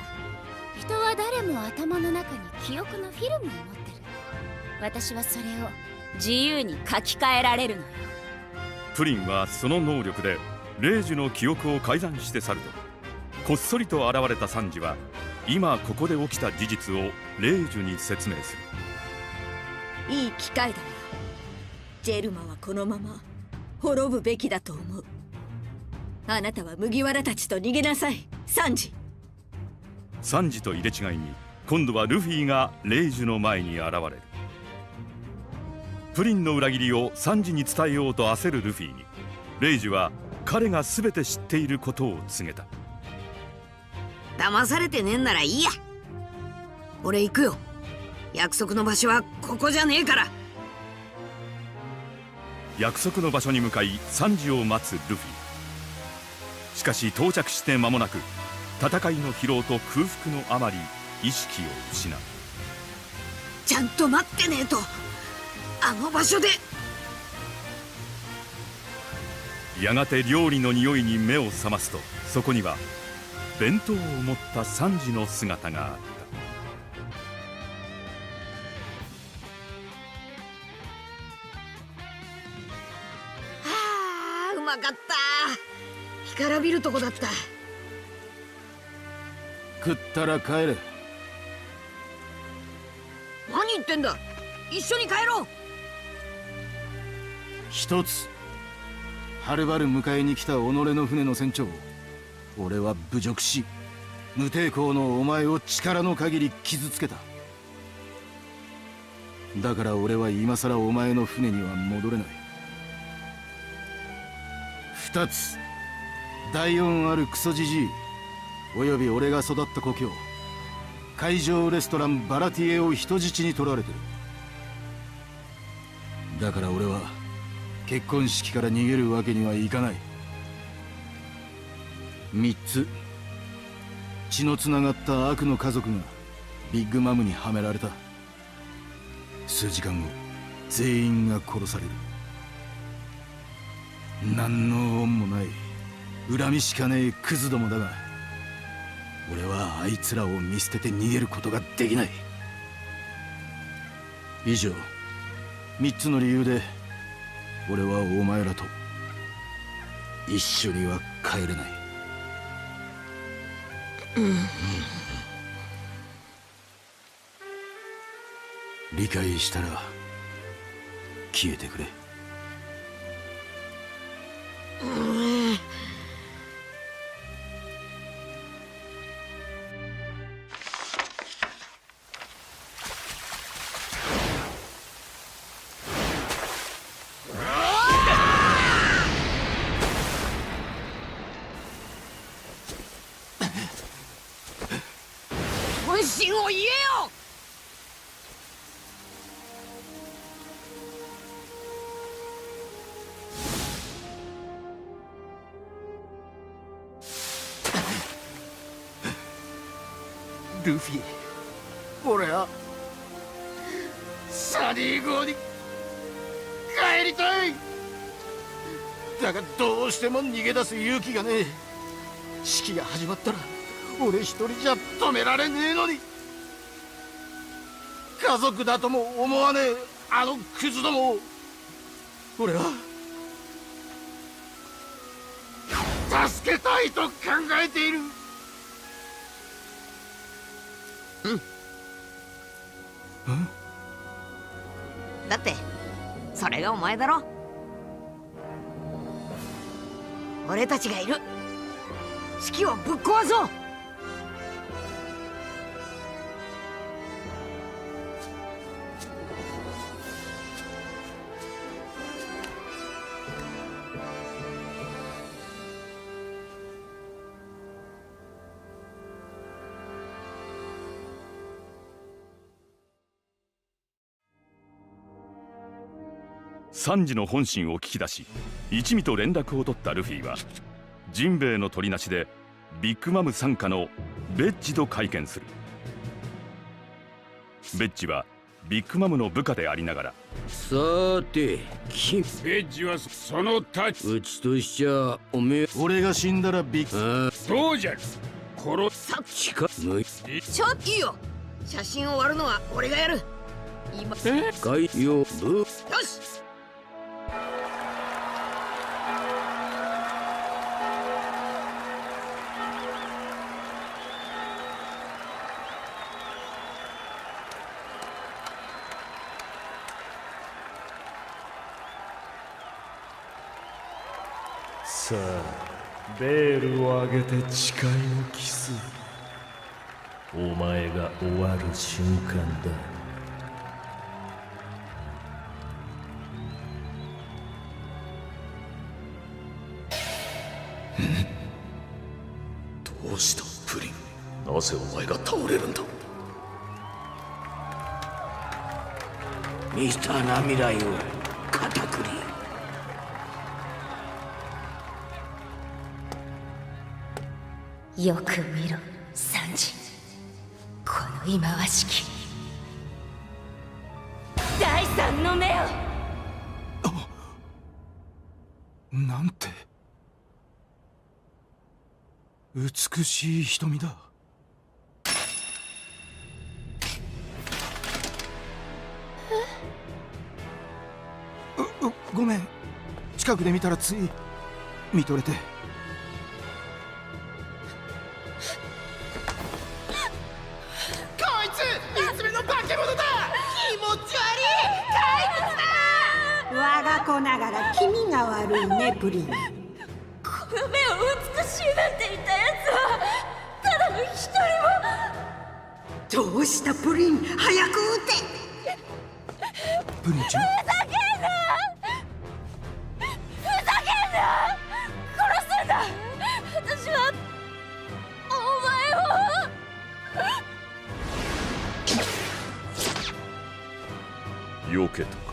人は誰も頭の中に記憶のフィルムを持ってる。私はそれを自由に書き換えられるのよ。プリンはその能力でレイジュの記憶を改ざんして去ると、こっそりと現れたサンジは今ここで起きた事実をレイジュに説明する。いい機会だわ。ジェルマはこのまま滅ぶべきだと思う。あなたは麦わらたちと逃げなさい、サンジ。サンジと入れ違いに今度はルフィがレイジュの前に現れる。プリンの裏切りをサンジに伝えようと焦るルフィにレイジュは彼が全て知っていることを告げた。騙されてねえんならいいや。俺行くよ。約束の場所はここじゃねえから。約束の場所に向かいサンジを待つルフィ。しかし到着して間もなく戦いの疲労と空腹のあまり意識を失う。ちゃんと待ってねえと。あの場所で。やがて料理の匂いに目を覚ますと、そこには弁当を持ったサンジの姿があった。うまかった。干からびるとこだった。食ったら帰れ。何言ってんだ。一緒に帰ろう。一つ、はるばる迎えに来た己の船の船長を俺は侮辱し、無抵抗のお前を力の限り傷つけた。だから俺は今さらお前の船には戻れない。二つ、第四あるクソジジイおよび俺が育った故郷海上レストランバラティエを人質に取られてる。だから俺は結婚式から逃げるわけにはいかない。三つ、血のつながった悪の家族がビッグマムにはめられた。数時間後全員が殺される。何の恩もない恨みしかねえクズどもだが、俺はあいつらを見捨てて逃げることができない。以上三つの理由で俺はお前らと一緒には帰れない。理解したら消えてくれ。本心を言えよ。ルフィ、俺はサニー号に帰りたい。だがどうしても逃げ出す勇気がねえ。式が始まったら俺一人じゃ止められねえのに。家族だとも思わねえあのクズどもを俺は助けたいと考えている。だってそれがお前だろ。俺たちがいる。式をぶっ壊そう。サンジの本心を聞き出し一味と連絡を取ったルフィはジンベエの取りなしでビッグマム傘下のベッジと会見する。ベッジはビッグマムの部下でありながら、さてベッジはその立ちうちとしちゃおめえ俺が死んだらビッグそうじゃ殺さっしかむいちょっといいよ。写真を割るのは俺がやる。今海洋部よし。さあベールを上げて誓いのキス、お前が終わる瞬間だ。どうしたプリン、なぜお前が倒れるんだ。ミスターな未来を片栗。よく見ろサンジ、この忌まわしき第三の目を。なんて美しい瞳だ。ごめん、近くで見たらつい見とれて。こいついつ目の化け物だ。気持ち悪い怪物だ。我が子ながら気味が悪いねプリン。この目を美しいなんて言ったやつはただの一人も。どうしたプリン、早く撃て。プリンちゃん、ふざけんな殺すんだ。私はお前を。避けたか。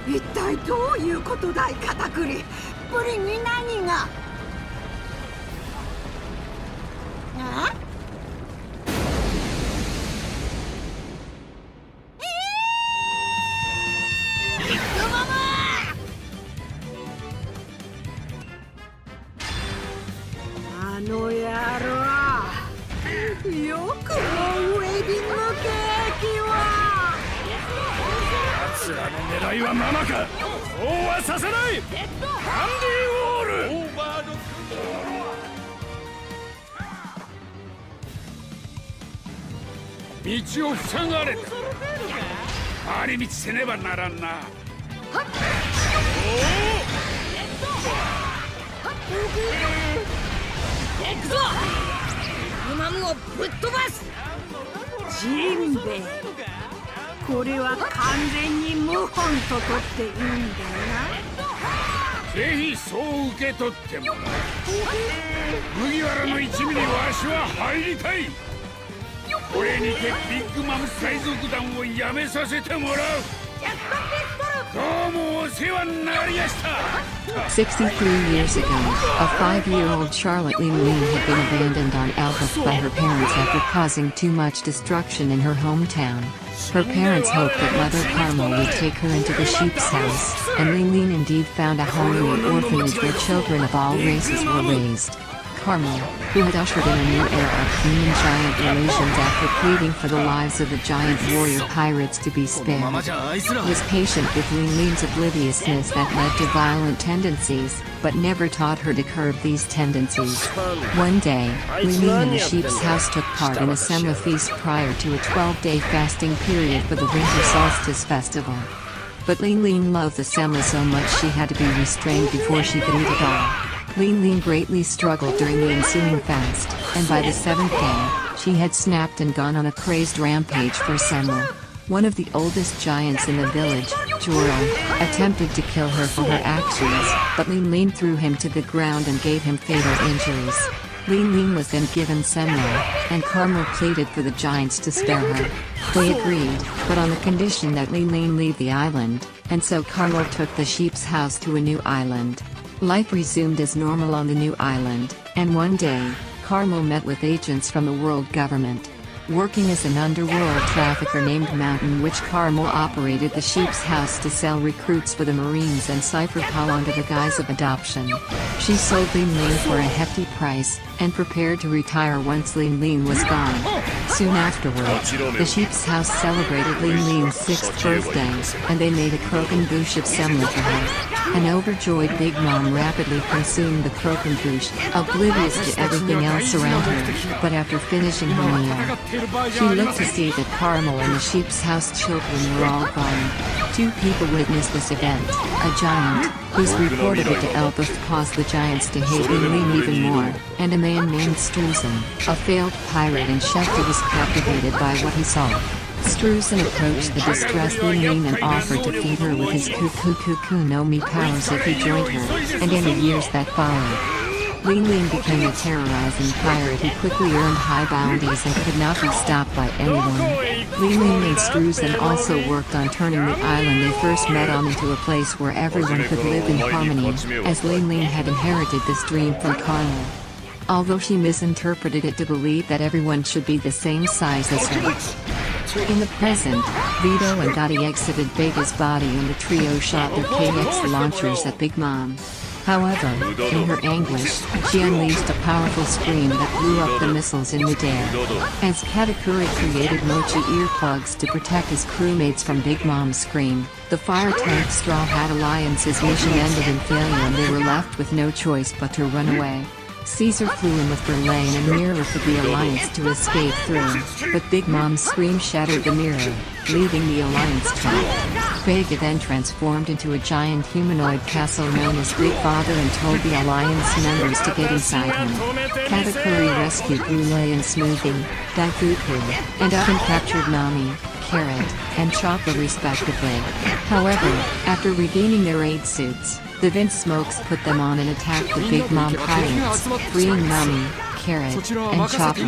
一体どういうことだい片栗。プリンに何が。ああの野郎、よくもウェディングケーキは。奴らの狙いはママか。そうはさせない。ハンディウォール。道を塞がれた。回り道せねばならんな。行くぞ。今もをぶっ飛ばす。ジンベエ、これは完全に謀反と取っていいんだな。ぜひそう受け取ってもらう。麦わらの一味にわしは入りたい。これにてビッグマム海賊団をやめさせてもらう。どうもお世話になりやした。63 years ago, a 5-year-old Charlotte Lee Lee had been abandoned on Elbaf by her parents after causing too much destruction in her hometown. Her parents hoped that Mother Carmel would take her into the sheep's house, and Lee Lee indeed found a home in an orphanage where children of all races were raised. Carmel, who had ushered in a new era of human-giant relations after pleading for the lives of the giant warrior pirates to be spared, was patient with Lean's obliviousness that led to violent tendencies, but never taught her to curb these tendencies. One day, Lean in the sheep's house took part in a summer feast prior to a 12-day fasting period for the winter solstice festival. But Lean loved the sema so much she had to be restrained before she could eat it all. Lean greatly struggled during the ensuing fast, and by the 7th day, she had snapped and gone on a crazed rampage for Sema. One of the oldest giants in the village, Joro, attempted to kill her for her actions, but Lean threw him to the ground and gave him fatal injuries. Lean was then given Sema, and Carmel pleaded for the giants to spare her. They agreed, but on the condition that Lean leave the island, and so Carmel took the sheep's house to a new island. Life resumed as normal on the new island, and one day, Carmel met with agents from the world government. Working as an underworld trafficker named Mountain Witch, Carmel operated the sheep's house to sell recruits for the Marines and Cypher Paw under the guise of adoption. She sold Lean for a hefty price, and prepared to retire once Lean was gone. Soon afterward, the sheep's house celebrated Lean's 6th birthday, and they made a croquembouche of semla for her. An overjoyed Big Mom rapidly consumed the croquembouche, oblivious to everything else around her. But after finishing her meal, she looked to see that Carmel and the sheep's house children were all gone. Two people witnessed this event: a giant, who's reported it to Elbeth, caused the giants to hate Ling even more, and a man named Struzen, a failed pirate and chef who was captivated by what he saw. Struzen approached the distressed Ling and offered to feed her with his Kuku no Mi powers if he joined her, and in the years that followed, Ling became a terrorizing pirate who quickly earned high bounties and could not be stopped by anyone. Ling and Struzen also worked on turning the island they first met on into a place where everyone could live in harmony, as Ling had inherited this dream from Carmel. Although she misinterpreted it to believe that everyone should be the same size as her. In the present, Vito and Dottie exited Vega's body and the trio shot their KX launchers at Big Mom. However, in her anguish, she unleashed a powerful scream that blew up the missiles in midair. As Katakuri created mochi earplugs to protect his crewmates from Big Mom's scream, the Fire Tank Straw Hat Alliance's mission ended in failure and they were left with no choice but to run away. Caesar flew in with Verlaine and mirror for the Alliance to escape through, but Big Mom's scream shattered the mirror, leaving the Alliance trapped. Vega then transformed into a giant humanoid castle known as Big Father and told the Alliance members to get inside him. Katakuri rescued Brule and Smoothie, Daifuku, and Oven captured Nami, Carrot, and Chopper respectively. However, after regaining their raid suits, the Vince Smokes put them on and attacked the Big Mom pirates, freeing Nami, Carrot, and Chopper.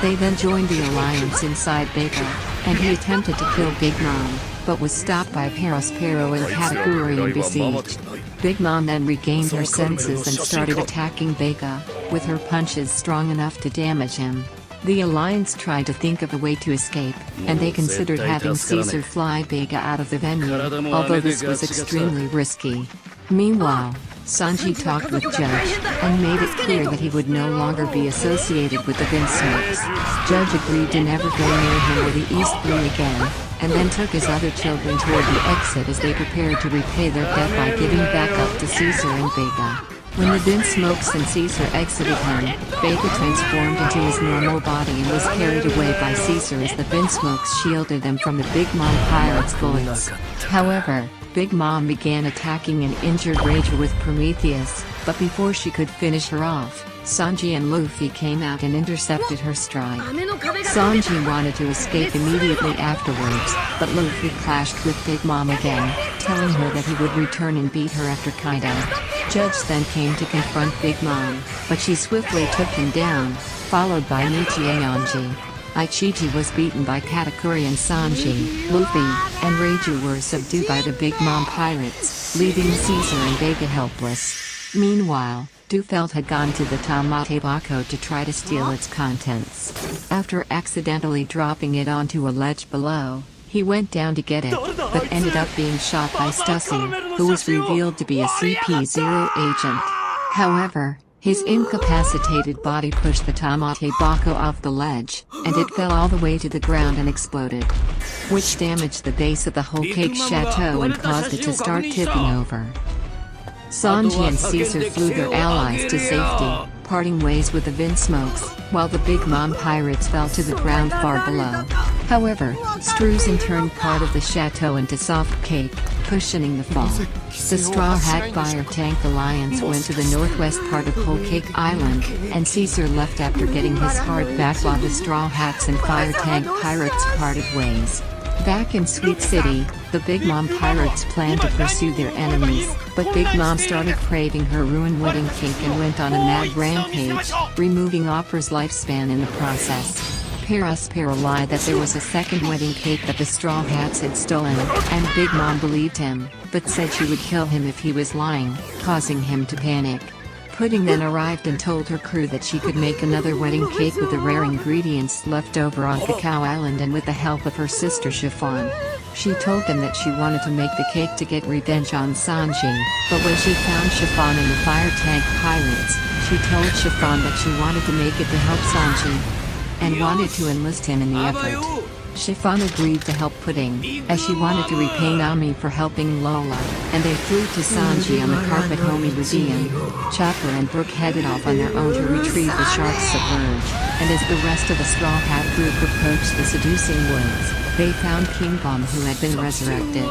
They then joined the Alliance inside Vega, and he attempted to kill Big Mom, but was stopped by Perospero and Katakuri and besieged. Big Mom then regained her senses and started attacking Vega, with her punches strong enough to damage him. The Alliance tried to think of a way to escape, and they considered having Caesar fly Vega out of the venue, although this was extremely risky. Meanwhile, Sanji talked with Judge, and made it clear that he would no longer be associated with the Vince Smokes. Judge agreed to never go near him or the East Blue again, and then took his other children toward the exit as they prepared to repay their debt by giving back up to Caesar and Vega. When the Vince Smokes and Caesar exited him, Vega transformed into his normal body and was carried away by Caesar as the Vince Smokes shielded them from the Big Mom pirates' bullets. However, Big Mom began attacking an injured Ranger with Prometheus, but before she could finish her off, Sanji and Luffy came out and intercepted her strike. Sanji wanted to escape immediately afterwards, but Luffy clashed with Big Mom again, telling her that he would return and beat her after Kaido. Judge then came to confront Big Mom, but she swiftly took him down, followed by Michi and Yanji. Ichiji was beaten by Katakuri and Sanji, Luffy, and Reiju were subdued by the Big Mom pirates, leaving Caesar and Vega helpless. Meanwhile, Dufelt had gone to the Tamate Bako to try to steal its contents. After accidentally dropping it onto a ledge below, he went down to get it, but ended up being shot by Stussy, who was revealed to be a CP0 agent. However, his incapacitated body pushed the Tamate Bako off the ledge, and it fell all the way to the ground and exploded, which damaged the base of the whole cake chateau and caused it to start tipping over. Sanji and Caesar flew their allies to safety, parting ways with the Vince Smokes, while the Big Mom pirates fell to the ground far below. However, Struzen turned part of the chateau into soft cake, cushioning the fall. The Straw Hat Fire Tank Alliance went to the northwest part of Whole Cake Island, and Caesar left after getting his heart back while the Straw Hats and Fire Tank pirates parted ways. Back in Sweet City, the Big Mom pirates planned to pursue their enemies, but Big Mom started craving her ruined wedding cake and went on a mad rampage, removing Opera's lifespan in the process. Perospero lied that there was a second wedding cake that the Straw Hats had stolen, and Big Mom believed him, but said she would kill him if he was lying, causing him to panic. Pudding then arrived and told her crew that she could make another wedding cake with the rare ingredients left over on Cacao Island and with the help of her sister Chiffon. She told them that she wanted to make the cake to get revenge on Sanji, but when she found Chiffon and the Fire Tank pirates, she told Chiffon that she wanted to make it to help Sanji, and wanted to enlist him in the effort. Chiffon agreed to help Pudding, as she wanted to repay Nami for helping Lola, and they flew to Sanji on the carpet homie with Ian. Chopper and Brook headed off on their own to retrieve the shark's submerge, and as the rest of the Straw Hat group approached the seducing woods, they found King Bomb, who had been resurrected.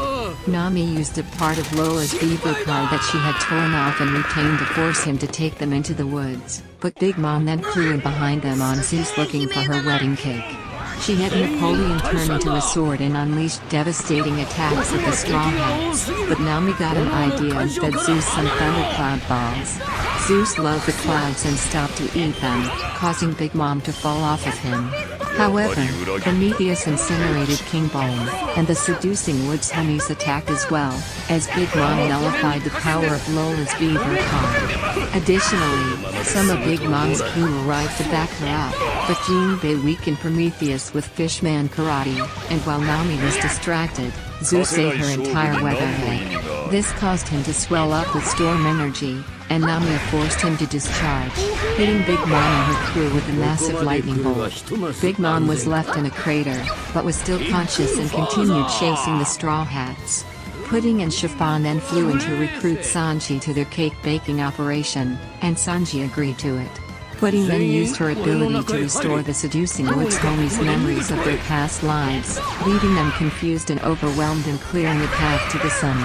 Nami used a part of Lola's beaver card that she had torn off and retained to force him to take them into the woods, but Big Mom then flew in behind them on Zeus looking for her wedding cake. She had Napoleon turn into a sword and unleashed devastating attacks at the Straw Hats, but Nami got an idea and fed Zeus some thundercloud balls. Zeus loved the clouds and stopped to eat them, causing Big Mom to fall off of him. However, Prometheus incinerated King Bone, and the seducing woods homies attacked as well, as Big Mom nullified the power of Lola's beaver card. Additionally, some of Big Mom's crew arrived to back her up, but Jinbei weakened Prometheus with Fishman Karate, and while Nami was distracted, Zeus ate her entire weather head. This caused him to swell up with storm energy, and Nami forced him to discharge, hitting Big Mom and her crew with a massive lightning bolt. Big Mom was left in a crater, but was still conscious and continued chasing the Straw Hats. Pudding and Chiffon then flew in to recruit Sanji to their cake baking operation, and Sanji agreed to it. Pudding then used her ability to restore the seducing woods homies' memories of their past lives, leaving them confused and overwhelmed and clearing the path to the sun.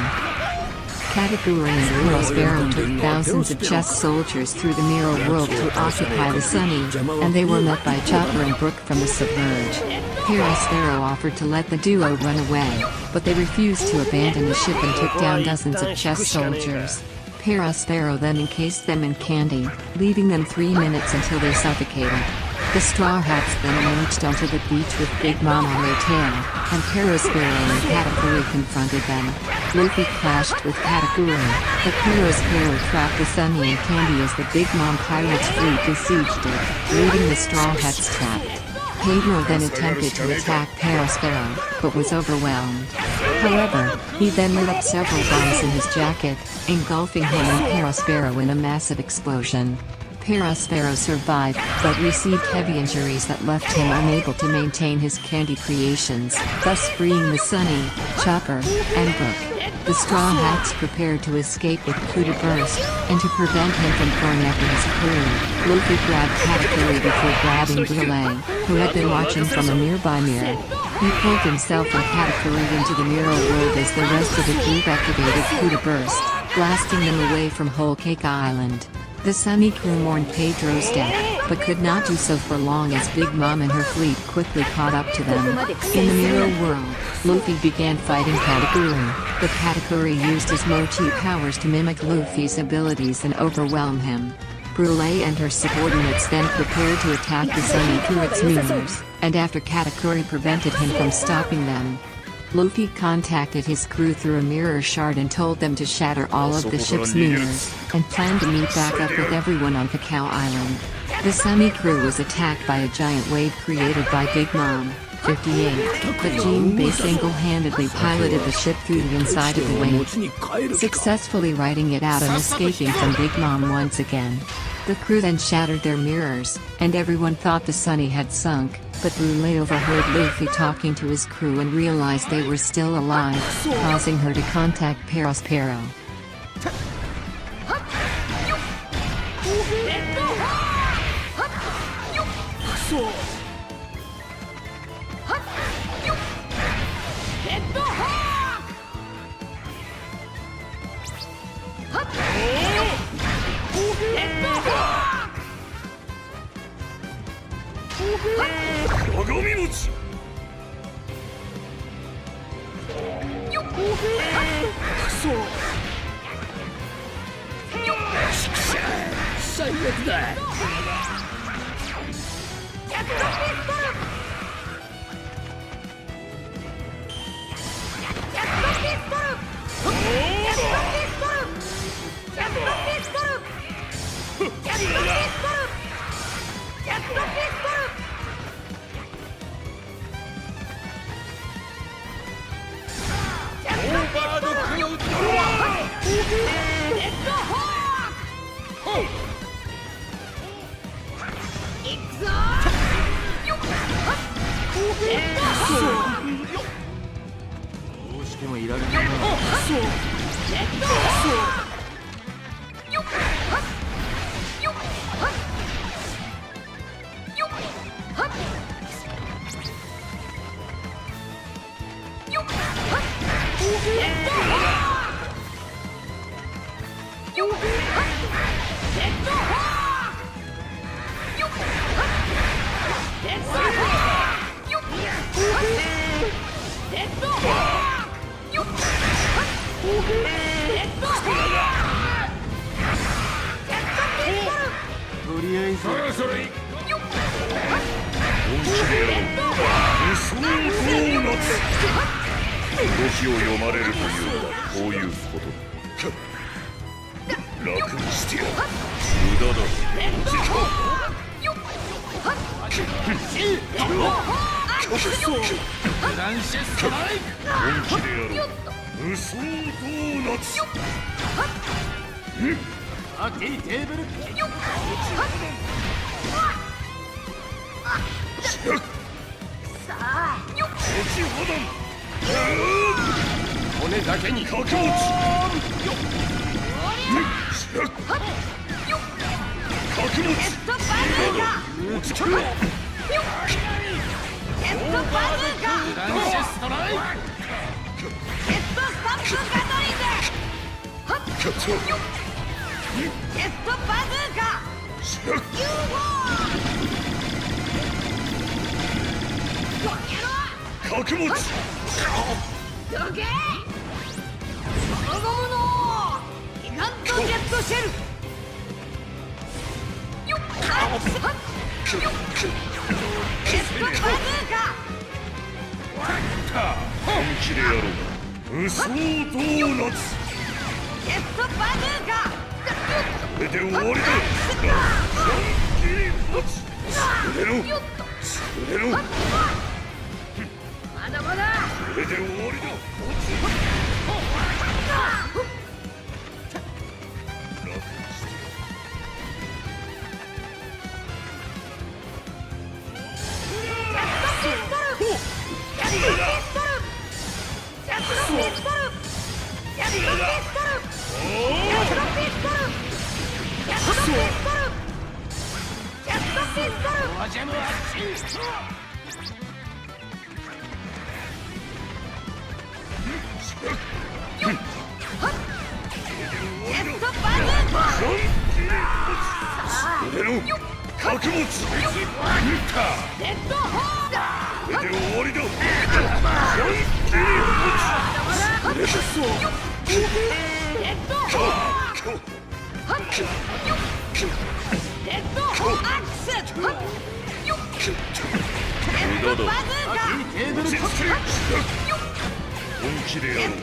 Katakuri and Prospero took thousands of chess soldiers through the mirror world to occupy the Sunny, and they were met by Chopper and Brook from the Submerge. Prospero offered to let the duo run away, but they refused to abandon the ship and took down dozens of chess soldiers. Prospero then encased them in candy, leaving them 3 minutes until they suffocated. The Straw Hats then emerged onto the beach with Big Mom on their tail, and Prospero and Katakuri confronted them. Luffy clashed with Katakuri, but Prospero trapped the Sunny and Candy as the Big Mom pirates fleet besieged it, leaving the Straw Hats trapped. Pedro then attempted to attack Prospero, but was overwhelmed. However, he then lit up several bombs in his jacket, engulfing him and Prospero in a massive explosion. Prospero survived, but received heavy injuries that left him unable to maintain his candy creations, thus freeing the Sunny, Chopper, and Brook. The Straw Hats prepared to escape with coup de burst, and to prevent him from going after his crew, Luffy grabbed Katakuri before grabbing Brûlé, who had been watching from a nearby mirror. He pulled himself and Katakuri into the mirror world as the rest of the group activated coup de burst, blasting them away from Whole Cake Island. The Sunny crew mourned Pedro's death, but could not do so for long as Big Mom and her fleet quickly caught up to them. In the mirror world, Luffy began fighting Katakuri, but Katakuri used his mochi powers to mimic Luffy's abilities and overwhelm him. Brûlé and her subordinates then prepared to attack the Sunny through its mirrors, and after Katakuri prevented him from stopping them, Luffy contacted his crew through a mirror shard and told them to shatter all of the ship's mirrors, and planned to meet back up with everyone on Cacao Island. The Sunny crew was attacked by a giant wave created by Big Mom, 58, but Jinbei single-handedly piloted the ship through the inside of the wave, successfully riding it out and escaping from Big Mom once again. The crew then shattered their mirrors, and everyone thought the Sunny had sunk, but Brûlé overheard Luffy talking to his crew and realized they were still alive, causing her to contact Prospero. Exo! とりあえずそろそろい本気でやろう。無双ドーナツ。動きを読まれるというのはこういうことだ。楽にしてやる。無駄だ。フランシェストライク。本気でやろう。無双ドーナツ。アーケーテーブル骨だけに覚悟。フランシェストライク。覚悟。本気でやろう。無双ドーナツ。これで終わりだ。それろ。これで終わりだ。それろ。覚悟。これで終わりだ。本気でやろう。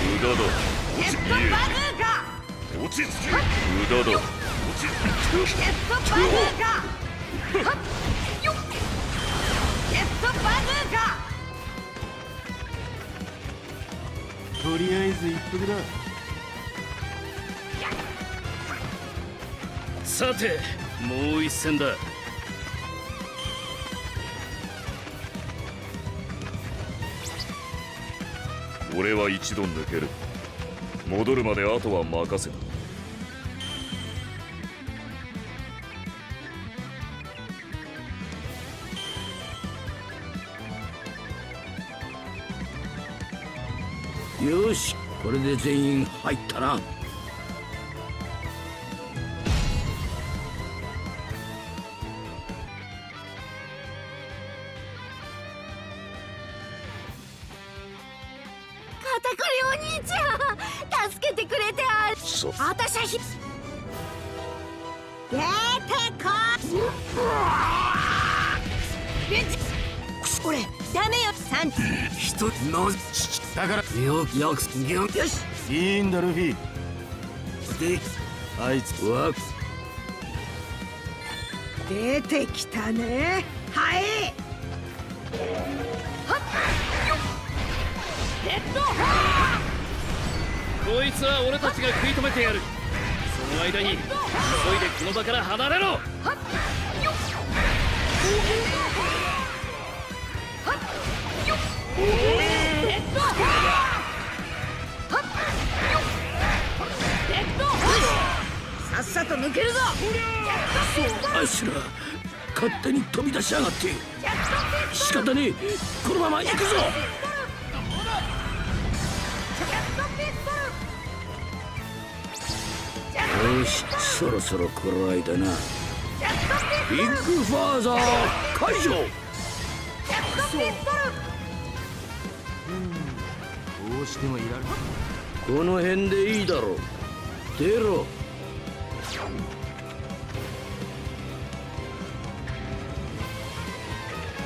無駄だ。落ち着け。無駄だ。とりあえず一服だ。さてもう一戦だ。俺は一度抜ける。戻るまであとは任せた。よし、これで全員入ったな。片栗お兄ちゃん、助けてくれてあたしゃ出てこ俺ダメよ。一つのだからよしいいんだルフィ。であいつは出てきたね。はい。こいつは俺たちが食い止めてやる。その間に急いでこの場から離れろ。さっさと抜けるぞ。あしら勝手に飛び出しやがって。仕方ねえ、このまま行くぞ。よし、そろそろ頃合いだな。ビッグファーザー解除。どうしてもいられない。この辺でいいだろう。出ろ。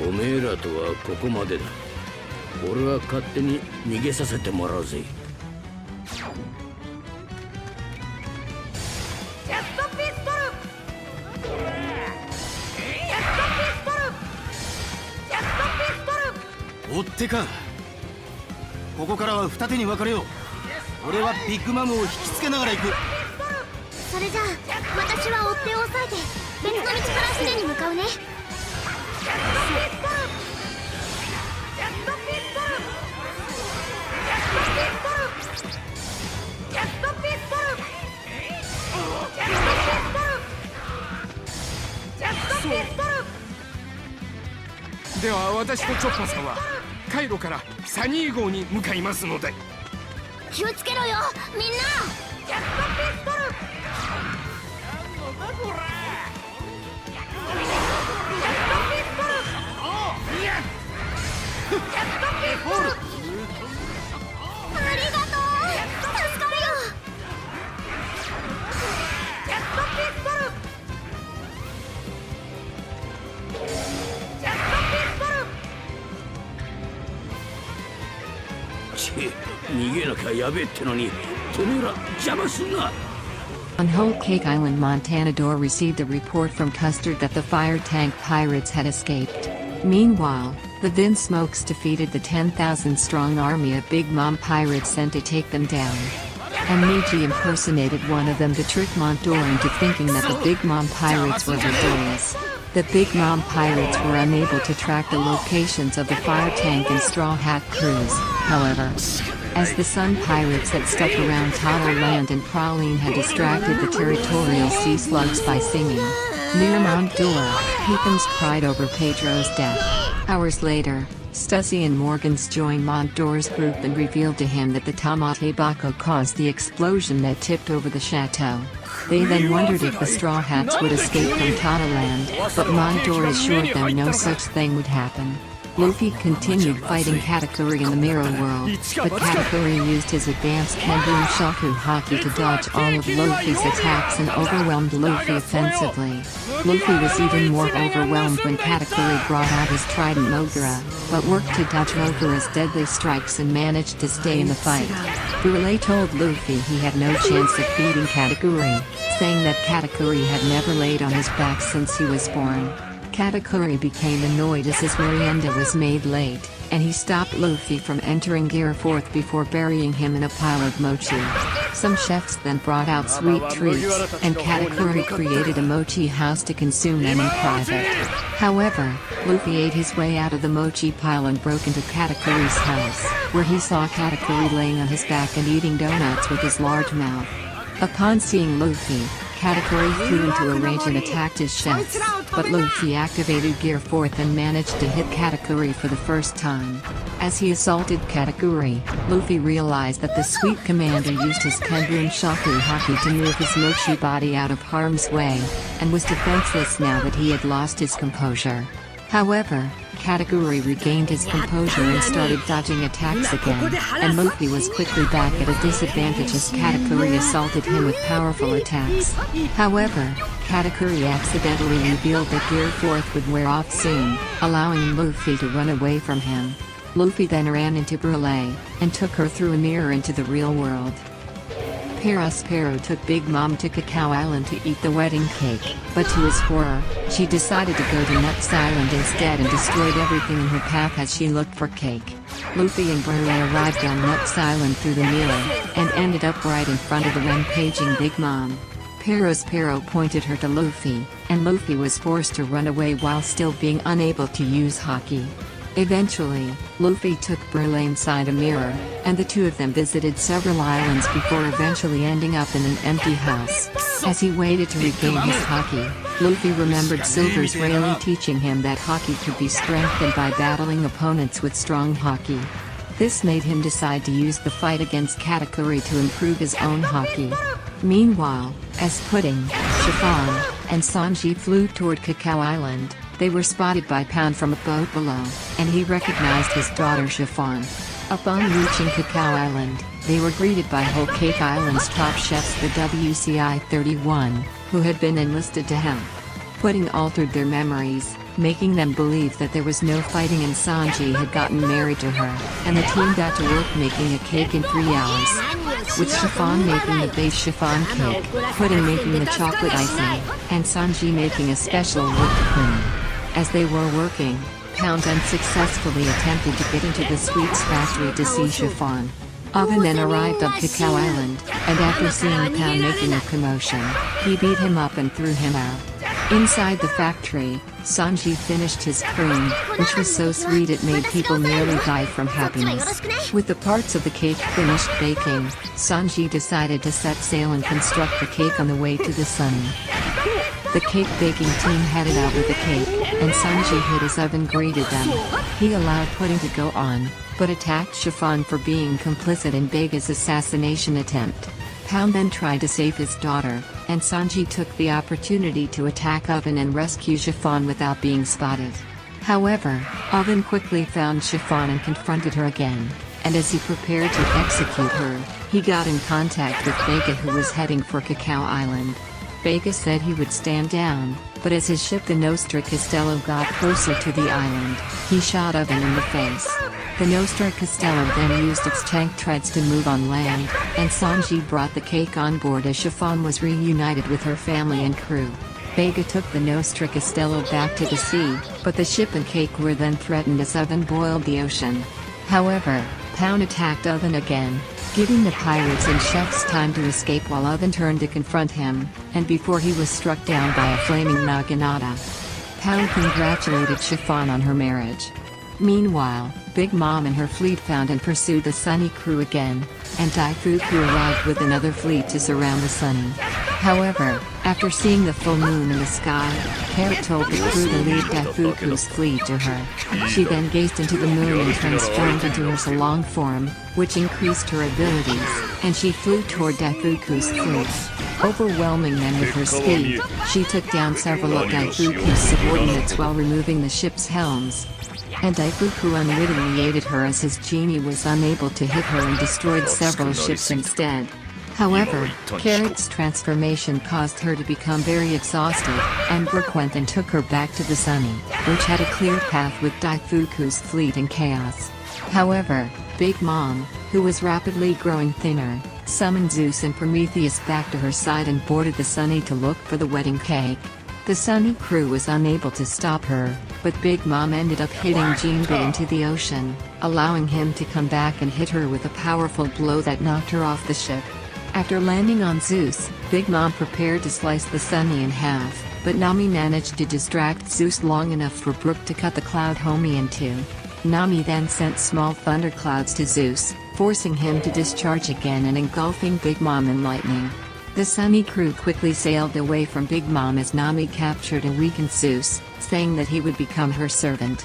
おめえらとはここまでだ。俺は勝手に逃げさせてもらうぜ。追ってか。ここからは二手に分かれよう。俺はビッグマムを引きつけながら行く。それじゃあ私は追っ手を抑えて別の道から船に向かうね。では私とチョッパさんはカイロからサニー号に向かいますので。気をつけろよみんな。ありがとう、助かるよ。逃げなきゃやべえってのに、てめえら邪魔すんな。On Whole Cake Island, Montanador received a report from Custard that the fire tank pirates had escaped. Meanwhile, the Vinsmokes defeated the 10,000-strong army of Big Mom pirates sent to take them down. And Miji impersonated one of them to trick Montdor into thinking that the Big Mom pirates were victorious. The Big Mom pirates were unable to track the locations of the fire tank and Straw Hat crews, however. As the Sun Pirates had stuck around Tuttle Land and Praline had distracted the territorial sea slugs by singing near Montdor, Peekins cried over Pedro's death. Hours later, Stussy and Morgans joined Montdor's group and revealed to him that the Tamate Bako caused the explosion that tipped over the chateau. They then wondered if the Straw Hats would escape from Tuttle Land, but Montdor assured them no such thing would happen. Luffy continued fighting Katakuri in the Mirror World, but Katakuri used his advanced Kenbun Shaku Haki to dodge all of Luffy's attacks and overwhelmed Luffy offensively. Luffy was even more overwhelmed when Katakuri brought out his trident Mogura, but worked to dodge Mogura's deadly strikes and managed to stay in the fight. Brule told Luffy he had no chance of beating Katakuri, saying that Katakuri had never laid on his back since he was born. Katakuri became annoyed as his merienda was made late, and he stopped Luffy from entering Gear 4th before burying him in a pile of mochi. Some chefs then brought out sweet treats, and Katakuri created a mochi house to consume them in private. However, Luffy ate his way out of the mochi pile and broke into Katakuri's house, where he saw Katakuri laying on his back and eating donuts with his large mouth. Upon seeing Luffy, Katakuri flew into a rage and attacked his chefs, but Luffy activated Gear 4th and managed to hit Katakuri for the first time. As he assaulted Katakuri, Luffy realized that the sweet commander used his Kenbun Shaku Haki to move his mochi body out of harm's way, and was defenseless now that he had lost his composure. However, Katakuri regained his composure and started dodging attacks again, and Luffy was quickly back at a disadvantage as Katakuri assaulted him with powerful attacks. However, Katakuri accidentally revealed that Gear 4th would wear off soon, allowing Luffy to run away from him. Luffy then ran into Brule, and took her through a mirror into the real world. Perospero took Big Mom to Cacao Island to eat the wedding cake, but to his horror, she decided to go to Nuts Island instead and destroyed everything in her path as she looked for cake. Luffy and Brule arrived on Nuts Island through the mirror, and ended up right in front of the rampaging Big Mom. Perospero pointed her to Luffy, and Luffy was forced to run away while still being unable to use Haki. Eventually, Luffy took Brule inside a mirror, and the two of them visited several islands before eventually ending up in an empty house. As he waited to regain his haki, Luffy remembered Silver's Rayleigh teaching him that haki could be strengthened by battling opponents with strong haki. This made him decide to use the fight against Katakuri to improve his own haki. Meanwhile, as Pudding, Chiffon, and Sanji flew toward Cacao Island, they were spotted by Pound from a boat below, and he recognized his daughter Chiffon. Upon reaching Cacao Island, they were greeted by Whole Cake Island's top chefs, the WCI-31, who had been enlisted to help. Pudding altered their memories, making them believe that there was no fighting and Sanji had gotten married to her, and the team got to work making a cake in 3 hours. With Chiffon making the base chiffon cake, Pudding making the chocolate icing, and Sanji making a special whipped cream. As they were working, Pound unsuccessfully attempted to get into the sweets factory to see Chiffon. Oven then arrived on Cacao Island, and after seeing Pound making a commotion, he beat him up and threw him out. Inside the factory, Sanji finished his cream, which was so sweet it made people nearly die from happiness. With the parts of the cake finished baking, Sanji decided to set sail and construct the cake on the way to the Sunny. The cake baking team headed out with the cake, and Sanji hid his oven greeted them. He allowed Pudding to go on, but attacked Chiffon for being complicit in Vega's assassination attempt. Pound then tried to save his daughter, and Sanji took the opportunity to attack Oven and rescue Chiffon without being spotted. However, Oven quickly found Chiffon and confronted her again, and as he prepared to execute her, he got in contact with Vega, who was heading for Cacao Island. Vega said he would stand down, but as his ship the Nostra Castello got closer to the island, he shot Oven in the face. The Nostra Castello then used its tank treads to move on land, and Sanji brought the cake on board as Chiffon was reunited with her family and crew. Vega took the Nostra Castello back to the sea, but the ship and cake were then threatened as Oven boiled the ocean. However, Pound attacked Oven again, giving the pirates and chefs time to escape while Oven turned to confront him, and before he was struck down by a flaming naginata. Pound congratulated Chiffon on her marriage. Meanwhile, Big Mom and her fleet found and pursued the Sunny crew again, and Daifuku arrived with another fleet to surround the Sunny. However, after seeing the full moon in the sky, Carrot told the crew to leave Daifuku's fleet to her. She then gazed into the moon and transformed into her Salong form, which increased her abilities, and she flew toward Daifuku's fleet. Overwhelming them with her speed, she took down several of Daifuku's subordinates while removing the ship's helms. And Daifuku unwittingly aided her as his genie was unable to hit her and destroyed several ships instead. However, Carrot's transformation caused her to become very exhausted, and Brook went and took her back to the Sunny, which had a clear path with Daifuku's fleet in chaos. However, Big Mom, who was rapidly growing thinner, summoned Zeus and Prometheus back to her side and boarded the Sunny to look for the wedding cake. The Sunny crew was unable to stop her, but Big Mom ended up hitting Jinbei into the ocean, allowing him to come back and hit her with a powerful blow that knocked her off the ship. After landing on Zeus, Big Mom prepared to slice the Sunny in half, but Nami managed to distract Zeus long enough for Brook to cut the cloud homie in two. Nami then sent small thunderclouds to Zeus, forcing him to discharge again and engulfing Big Mom in lightning. The Sunny crew quickly sailed away from Big Mom as Nami captured and weakened Zeus, saying that he would become her servant.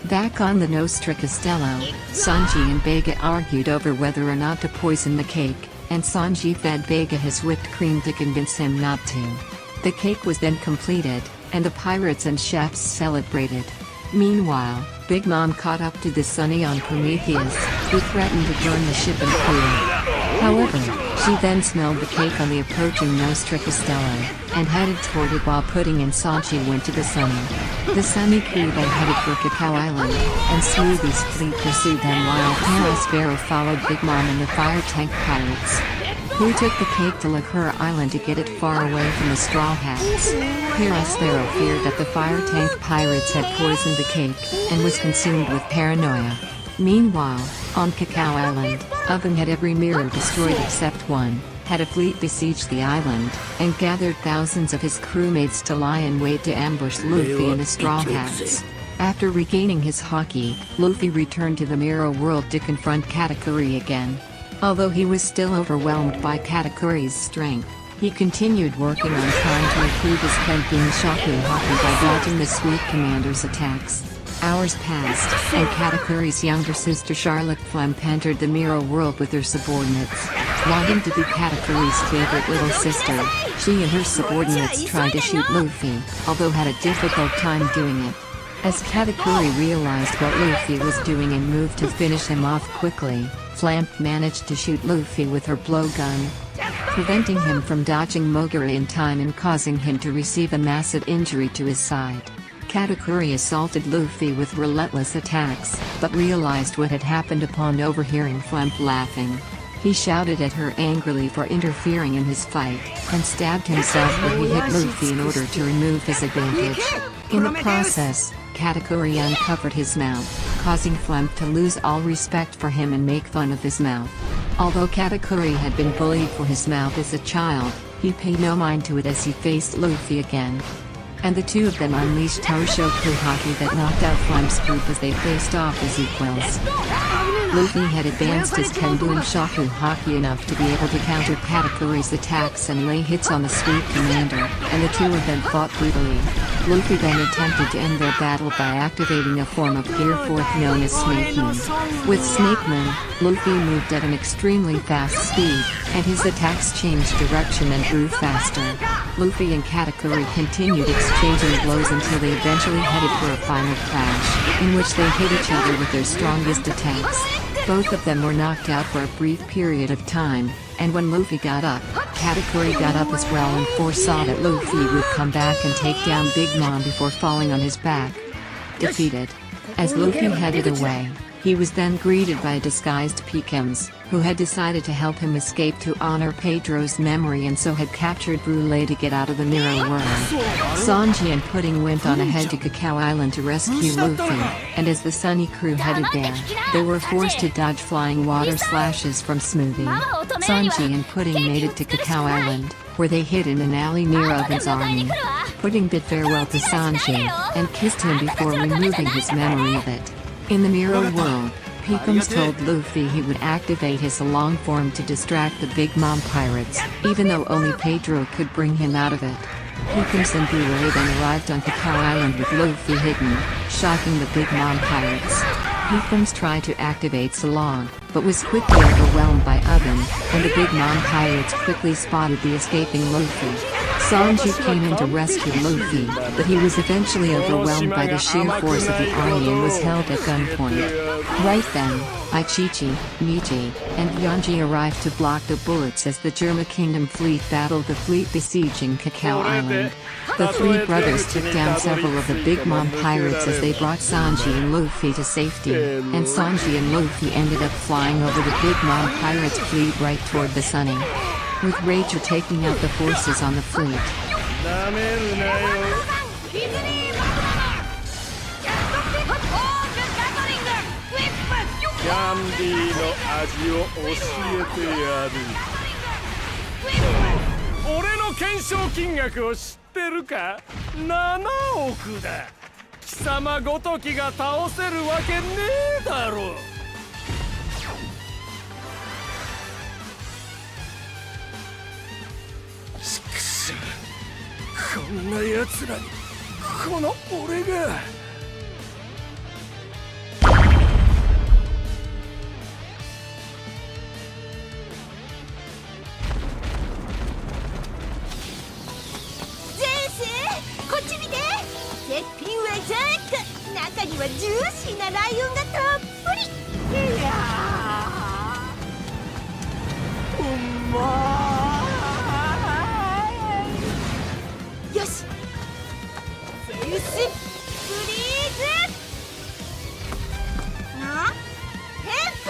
Back on the Nostra Castello, Sanji and Vega argued over whether or not to poison the cake, and Sanji fed Vega his whipped cream to convince him not to. The cake was then completed, and the pirates and chefs celebrated. Meanwhile, Big Mom caught up to the Sunny on Prometheus, who threatened to burn the ship and crew. However, she then smelled the cake on the approaching Nostra Castello, and headed toward it while Pudding and Sanji went to the Sunny. The Sunny crew then headed for Cacao Island, and Smoothie's fleet pursued them while Parasparrow followed Big Mom and the fire tank pirates, who took the cake to Liqueur Island to get it far away from the Straw Hats. Parasparrow feared that the fire tank pirates had poisoned the cake, and was consumed with paranoia. Meanwhile, on Cacao Island, Oven had every mirror destroyed except one, had a fleet besiege the island, and gathered thousands of his crewmates to lie in wait to ambush Luffy and the Straw Hats. After regaining his haki, Luffy returned to the Mirror World to confront Katakuri again. Although he was still overwhelmed by Katakuri's strength, he continued working on trying to improve his Kenping Shaku Haki by dodging the Sweet Commander's attacks. Hours passed, and Katakuri's younger sister Charlotte Flemp entered the Mirror World with her subordinates. Wanting to be Katakuri's favorite little sister, she and her subordinates tried to shoot Luffy, although had a difficult time doing it. As Katakuri realized what Luffy was doing and moved to finish him off quickly, Flamp managed to shoot Luffy with her blowgun, preventing him from dodging Moguri in time and causing him to receive a massive injury to his side. Katakuri assaulted Luffy with relentless attacks, but realized what had happened upon overhearing Flamp laughing. He shouted at her angrily for interfering in his fight, and stabbed himself where he hit Luffy in order to remove his advantage. In the process, Katakuri uncovered his mouth, causing Flemp to lose all respect for him and make fun of his mouth. Although Katakuri had been bullied for his mouth as a child, he paid no mind to it as he faced Luffy again. And the two of them unleashed Toshoku Haki that knocked out Flemp's group as they faced off as equals. Luffy had advanced his Kenbun Shaku Haki enough to be able to counter Katakuri's attacks and lay hits on the Sweet Commander, and the two of them fought brutally. Luffy then attempted to end their battle by activating a form of Gear 4th known as Snake Moon. With Snake Moon, Luffy moved at an extremely fast speed, and his attacks changed direction and grew faster. Luffy and Katakuri continued exchanging blows until they eventually headed for a final clash, in which they hit each other with their strongest attacks. Both of them were knocked out for a brief period of time, and when Luffy got up, Katakuri got up as well and foresaw that Luffy would come back and take down Big Mom before falling on his back. Defeated. As Luffy headed away, he was then greeted by disguised Peekums, who had decided to help him escape to honor Pedro's memory and so had captured Brule to get out of the Mirror World. Sanji and Pudding went on ahead to Cacao Island to rescue Luffy, and as the Sunny crew headed there, they were forced to dodge flying water slashes from Smoothie. Sanji and Pudding made it to Cacao Island, where they hid in an alley near Oven's army. Pudding bid farewell to Sanji, and kissed him before removing his memory of it. In the Mirror World, Peekums told Luffy he would activate his long form to distract the Big Mom pirates, even though only Pedro could bring him out of it. Peekums and Brule then arrived on Cacao Island with Luffy hidden, shocking the Big Mom pirates. Peekums tried to activate Salong, but was quickly overwhelmed by Oven, and the Big Mom pirates quickly spotted the escaping Luffy. Sanji came in to rescue Luffy, but he was eventually overwhelmed by the sheer force of the army and was held at gunpoint. Right then, Ichichi, Michi, and Yanji arrived to block the bullets as the Germa Kingdom fleet battled the fleet besieging Cacao Island. The three brothers took down several of the Big Mom pirates as they brought Sanji and Luffy to safety, and Sanji and Luffy ended up flying over the Big Mom pirates' fleet right toward the Sunny, with Rager taking out the forces on the fleet. キャンディーの味を教えてやる。俺の懸賞金額を知ってるか？7億だ。貴様ごときが倒せるわけねえだろ。しくしこんな奴らにこの俺が。絶品はザーッと中にはジューシーなライオンがたっぷり。いやーうまーい。よしゼウスフリーズな変装。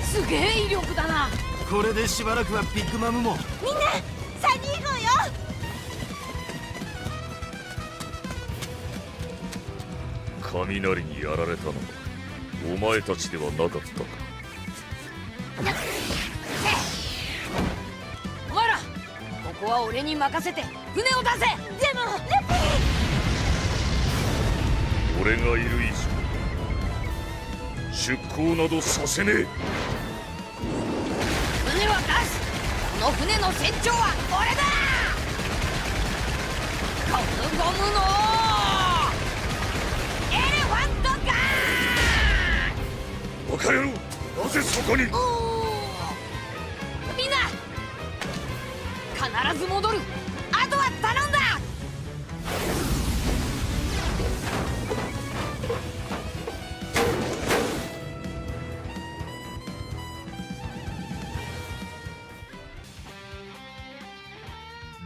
すげえ威力だな。これでしばらくはビッグマムも。みんなサニー号よ。雷にやられたのはお前たちではなかったか。お前らここは俺に任せて船を出せ。でもルフィ、俺がいる以上出航などさせねえ。船は出す。この船の船長は俺だ。ゴムゴムのエレファントガーン。バカ野郎、なぜそこに。みんな必ず戻る。あとは頼んだ。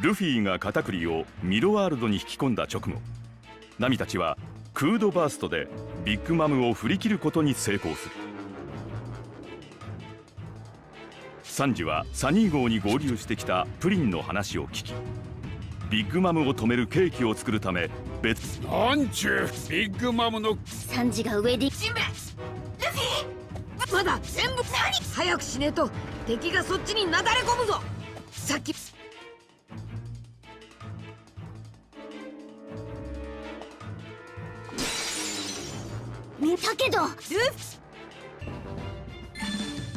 ルフィがカタクリをミロワールドに引き込んだ直後、ナミたちはクードバーストでビッグマムを振り切ることに成功する。サンジはサニー号に合流してきたプリンの話を聞き、ビッグマムを止めるケーキを作るため別。なんちゅうビッグマムの。サンジが上でジンベルフィ、まだ全部。早くしねえと敵がそっちになだれ込むぞ。さっき見たけど。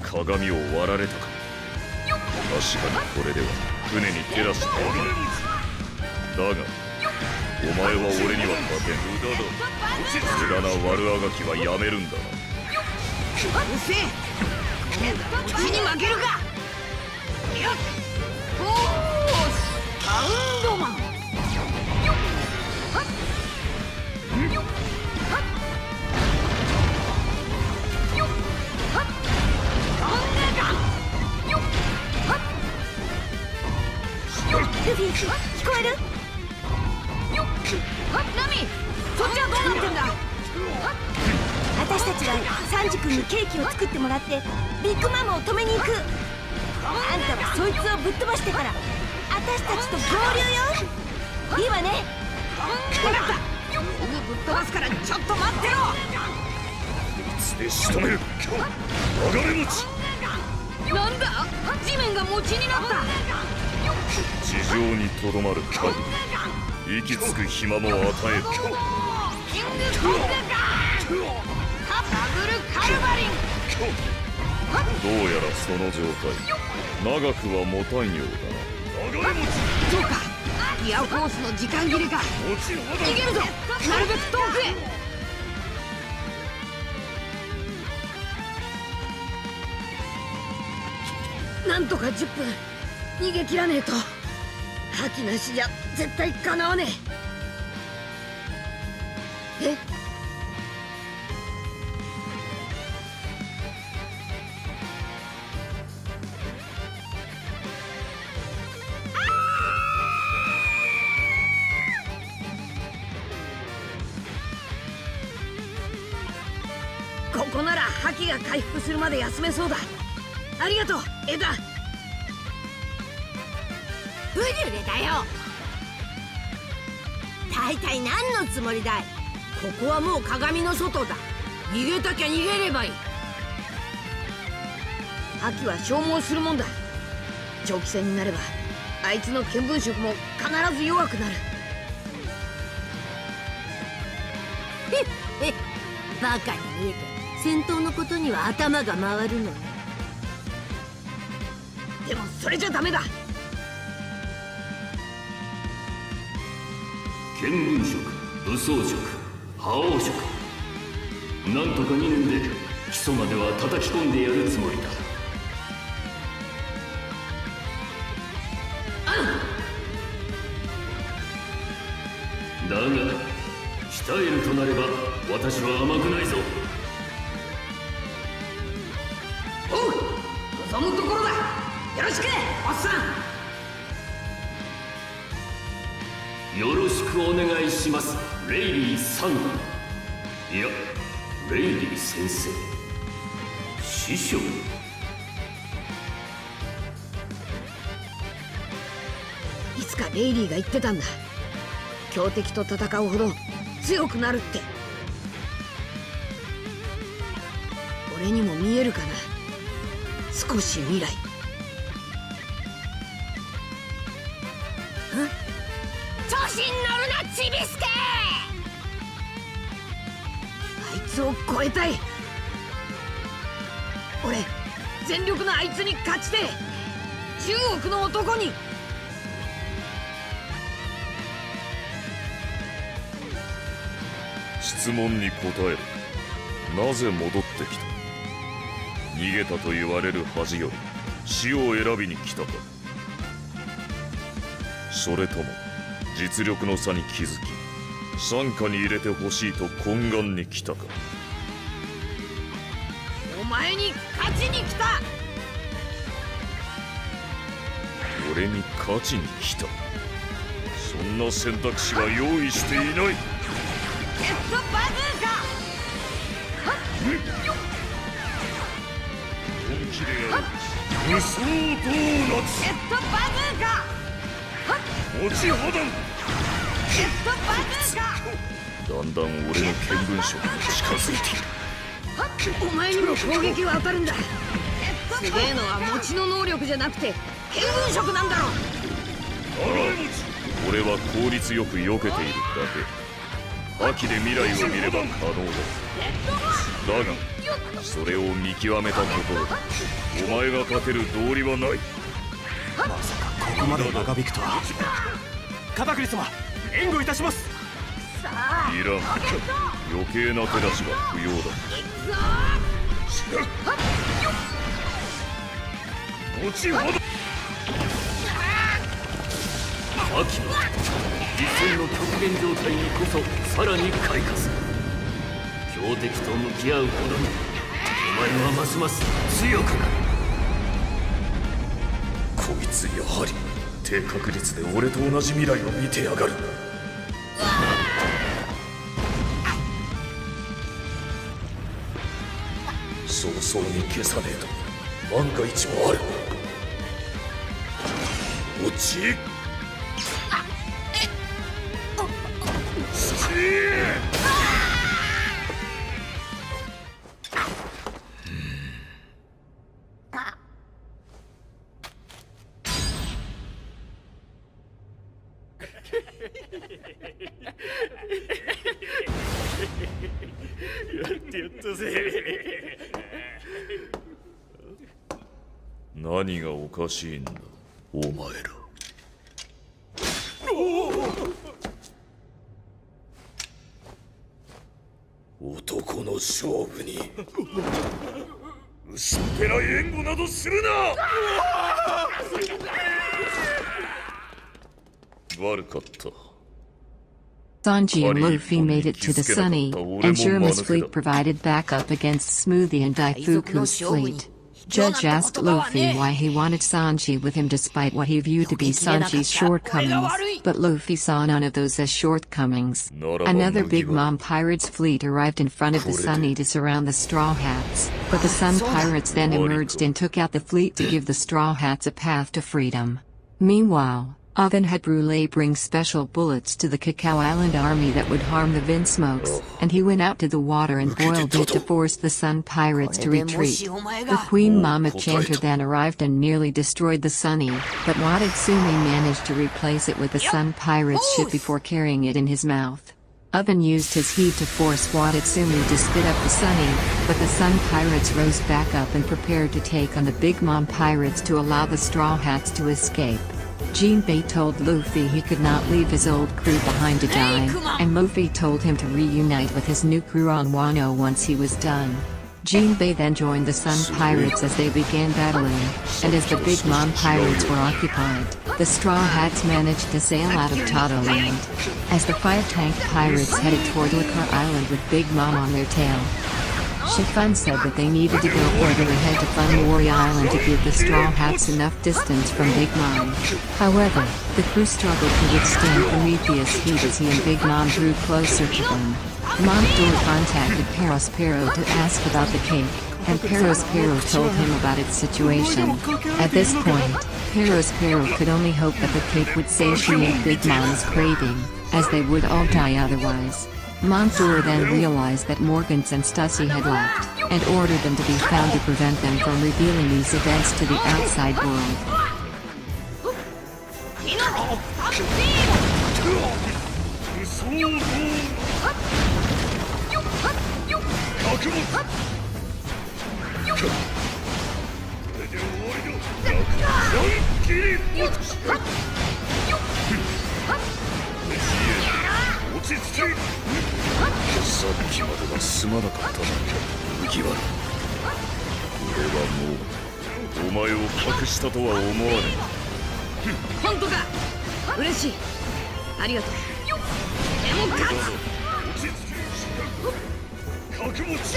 鏡を割られたか。確かにこれでは船に照らしてあげる。だがお前は俺には勝てん。無駄な悪あがきはやめるんだな。うせえ。うちに負けるか。よっ、おー、サウンドマン。よっはっよっはっよっはっガンガンよっはっよっ。ルフィ、聞こえる？よっはっ。ナミ、そっちはどうなってんだ。私たちはサンジ君にケーキを作ってもらってビッグマムを止めに行く。あんたはそいつをぶっ飛ばしてから私たちと合流よ。いいわね。分かった。すぐぶっ飛ばすからちょっと待ってろ。いつで仕留める。流れ持ち。なんだ、地面が餅になった。地上にとどまる限り息つく暇も与える。キングコングか。ダブルカルバリン。どうやらその状態長くは持たんようだな。流れ持ち。そうか、ギアフォースの時間切れか。逃げるぞ、なるべく遠くへ。なんとか10分逃げ切らねえと。覇気なしじゃ絶対かなわねえ。え、ここなら覇気が回復するまで休めそうだ。ありがとうエダ。ブリュレだよ。大体何のつもりだい。ここはもう鏡の外だ。逃げたきゃ逃げればいい。覇気は消耗するもんだ。長期戦になればあいつの見聞色も必ず弱くなる。へっへっ、バカに見えて戦闘のことには頭が回るの。でもそれじゃダメだ。見聞色、武装色、覇王色、なんとか2年で基礎までは叩き込んでやるつもりだ。だが鍛えるとなれば私は甘くないぞ。おう、望むところだ。よろしくおっさん。よろしくお願いします、レイリーさん。いや、レイリー先生。師匠。いつかレイリーが言ってたんだ。強敵と戦うほど強くなるって。俺にも見えるかな、少し未来。子に乗るなちびすけ。あいつを超えたい。俺全力のあいつに勝ちて10億の男に。質問に答える。なぜ戻ってきた？逃げたと言われる恥より死を選びに来たか、それとも実力の差に気づき傘下に入れてほしいと懇願に来たか。お前に勝ちに来た。俺に勝ちに来た。そんな選択肢は用意していない。ヘッドバズーカ。本気でやる。無双ドーナツ。ヘッドバズーカ。持ち肌。ヘッドバズーカ。だんだん俺の見聞色が近づいている。お前にも攻撃は当たるんだ。すげえのは持ちの能力じゃなくて見聞色なんだろ。俺は効率よく避けているだけ。覇気で未来を見れば可能だ。だがそれを見極めたところでお前が勝てる道理はない。まさかここまで長引くとは。片栗様、援護いたします。いらん。余計な手出しは不要だ。持ちほど。アキラ、実戦の極限状態にこそさらに開花する。強敵と向き合うほどにお前はますます強くなる。こいつやはり低確率で俺と同じ未来を見てやがる。早々に消さねえと万が一もある。落ちやってやったぜ。何がおかしいんだお前ら。男の勝負に薄っぺらい援護などするな。悪かった。Sanji and Luffy made it to the Sunny, and Sherman's fleet provided backup against Smoothie and Daifuku's fleet. Judge asked Luffy why he wanted Sanji with him despite what he viewed to be Sanji's shortcomings, but Luffy saw none of those as shortcomings. Another Big Mom Pirates fleet arrived in front of the Sunny to surround the Straw Hats, but the Sun Pirates then emerged and took out the fleet to give the Straw Hats a path to freedom. Meanwhile, Oven had Brule bring special bullets to the Cacao Island army that would harm the Vinsmokes, and he went out to the water and boiled it to force the Sun Pirates to retreat. The Queen Mama Chanter then arrived and nearly destroyed the Sunny, but Watatsumi managed to replace it with the Sun Pirates ship before carrying it in his mouth. Oven used his heat to force Watatsumi to spit up the Sunny, but the Sun Pirates rose back up and prepared to take on the Big Mom Pirates to allow the Straw Hats to escape. Jinbei told Luffy he could not leave his old crew behind to die, and Luffy told him to reunite with his new crew on Wano once he was done. Jinbei then joined the Sun Pirates as they began battling, and as the Big Mom Pirates were occupied, the Straw Hats managed to sail out of Tado Land. As the Fire Tank Pirates headed toward Liquor Island with Big Mom on their tail, Chiffon said that they needed to go further ahead to find Warrior Island to give the Straw Hats enough distance from Big Mom. However, the crew struggled to withstand Prometheus' heat as he and Big Mom drew closer to them. Montour contacted Perospero to ask about the cake, and Perospero told him about its situation. At this point, Perospero could only hope that the cake would satiate Big Mom's craving, as they would all die otherwise. Montour then realized that Morgans and Stussy had left, and ordered them to be found to prevent them from revealing these events to the outside world. 覚悟。これで終わりだ。本気に落ち。落ち着け。さっきまではすまなかったな麦わら。俺はもうお前を隠したとは思わねえ。本当か。嬉しい。ありがとう。でも勝つ。落ち着け。覚悟し。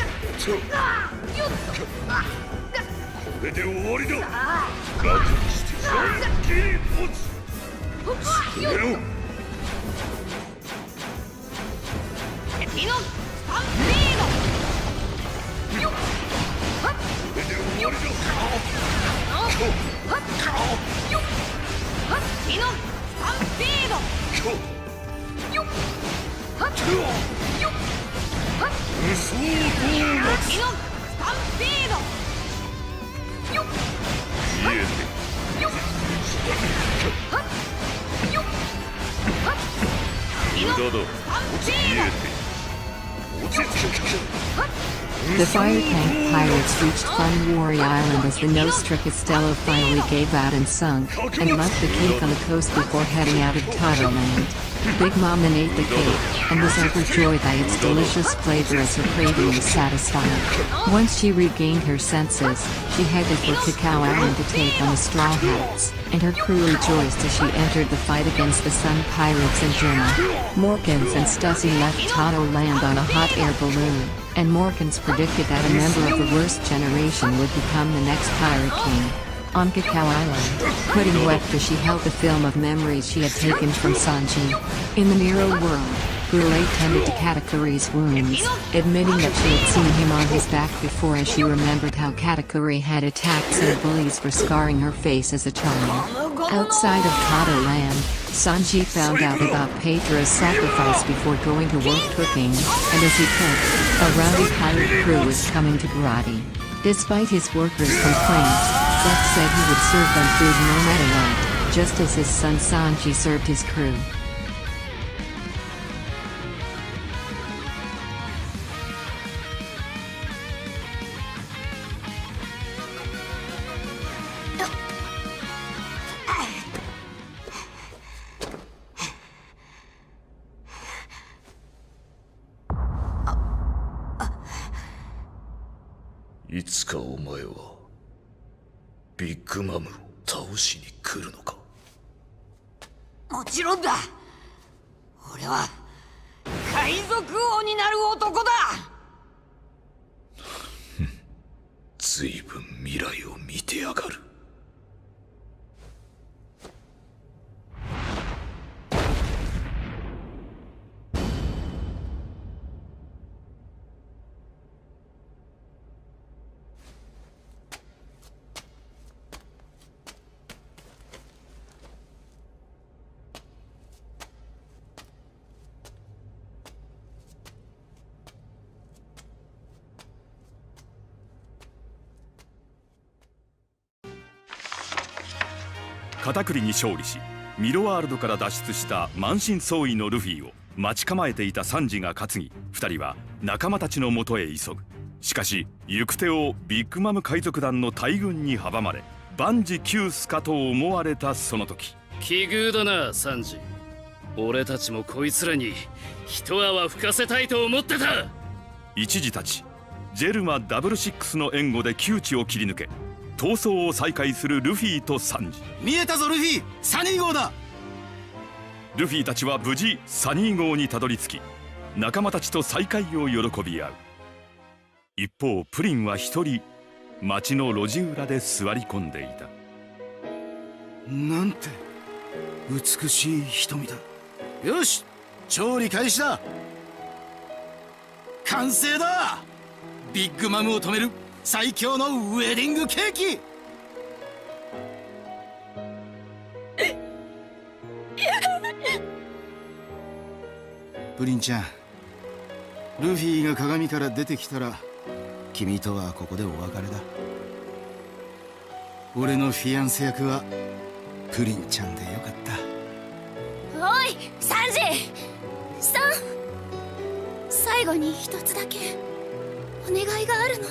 これで終わりだ。楽にして本気に落ち。それを敵のスタンピード。これで終わりだ。敵のスタンピード。無双ドーナツ。敵のスタンピード。え。家で無駄だ。家で The fire tank pirates reached Fun Warrior Island as the Nostra Costello finally gave out and sunk, and left the cake on the coast before heading out of Totterland. Big Mom then ate the cake, and was overjoyed by its delicious flavor as her craving was satisfied. Once she regained her senses, she headed for Cacao Island to take on the Straw Hats, and her crew rejoiced as she entered the fight against the Sun Pirates and Germa. Morkins and Stussy left Toto Land on a hot air balloon, and Morkins predicted that a member of the worst generation would become the next Pirate King. On Cacao Island, Pudding wept as she held the film of memories she had taken from Sanji. In the Nero world, Brule tended to Katakuri's wounds, admitting that she had seen him on his back before as she remembered how Katakuri had attacked some bullies for scarring her face as a child. Outside of Kato Land, Sanji found out about Petra's sacrifice before going to work cooking, and as he cooked, a rowdy pirate crew was coming to Garati. Despite his workers' complaints, Zek said he would serve them food no matter what, just as his son Sanji served his crew. Iつかお前はビッグマムを倒しに来るのか。もちろんだ。俺は海賊王になる男だ。ずいぶん未来を見てやがる。カタクリに勝利しミロワールドから脱出した満身創痍のルフィを待ち構えていたサンジが担ぎ、2人は仲間たちのもとへ急ぐ。しかし行く手をビッグマム海賊団の大軍に阻まれ万事休すかと思われたその時、奇遇だなサンジ。俺たちもこいつらに一泡吹かせたいと思ってた。一時たちジェルマ66の援護で窮地を切り抜け逃走を再開するルフィとサンジ。見えたぞルフィ、サニー号だ。ルフィたちは無事サニー号にたどり着き、仲間たちと再会を喜び合う。一方プリンは一人町の路地裏で座り込んでいた。なんて美しい瞳だ。よし、調理開始だ。完成だ。ビッグマムを止める最強のウェディングケーキ。プリンちゃん、ルフィが鏡から出てきたら君とはここでお別れだ。俺のフィアンセ役はプリンちゃんでよかった。おいサンジ、さん、最後に一つだけお願いがあるの。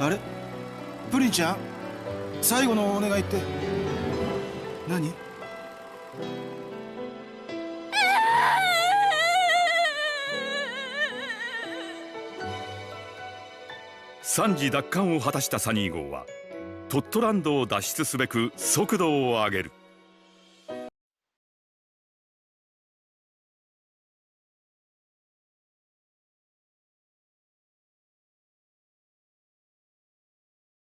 あれプリンちゃん、最後のお願いって何？3次奪還を果たしたサニー号はトットランドを脱出すべく速度を上げる。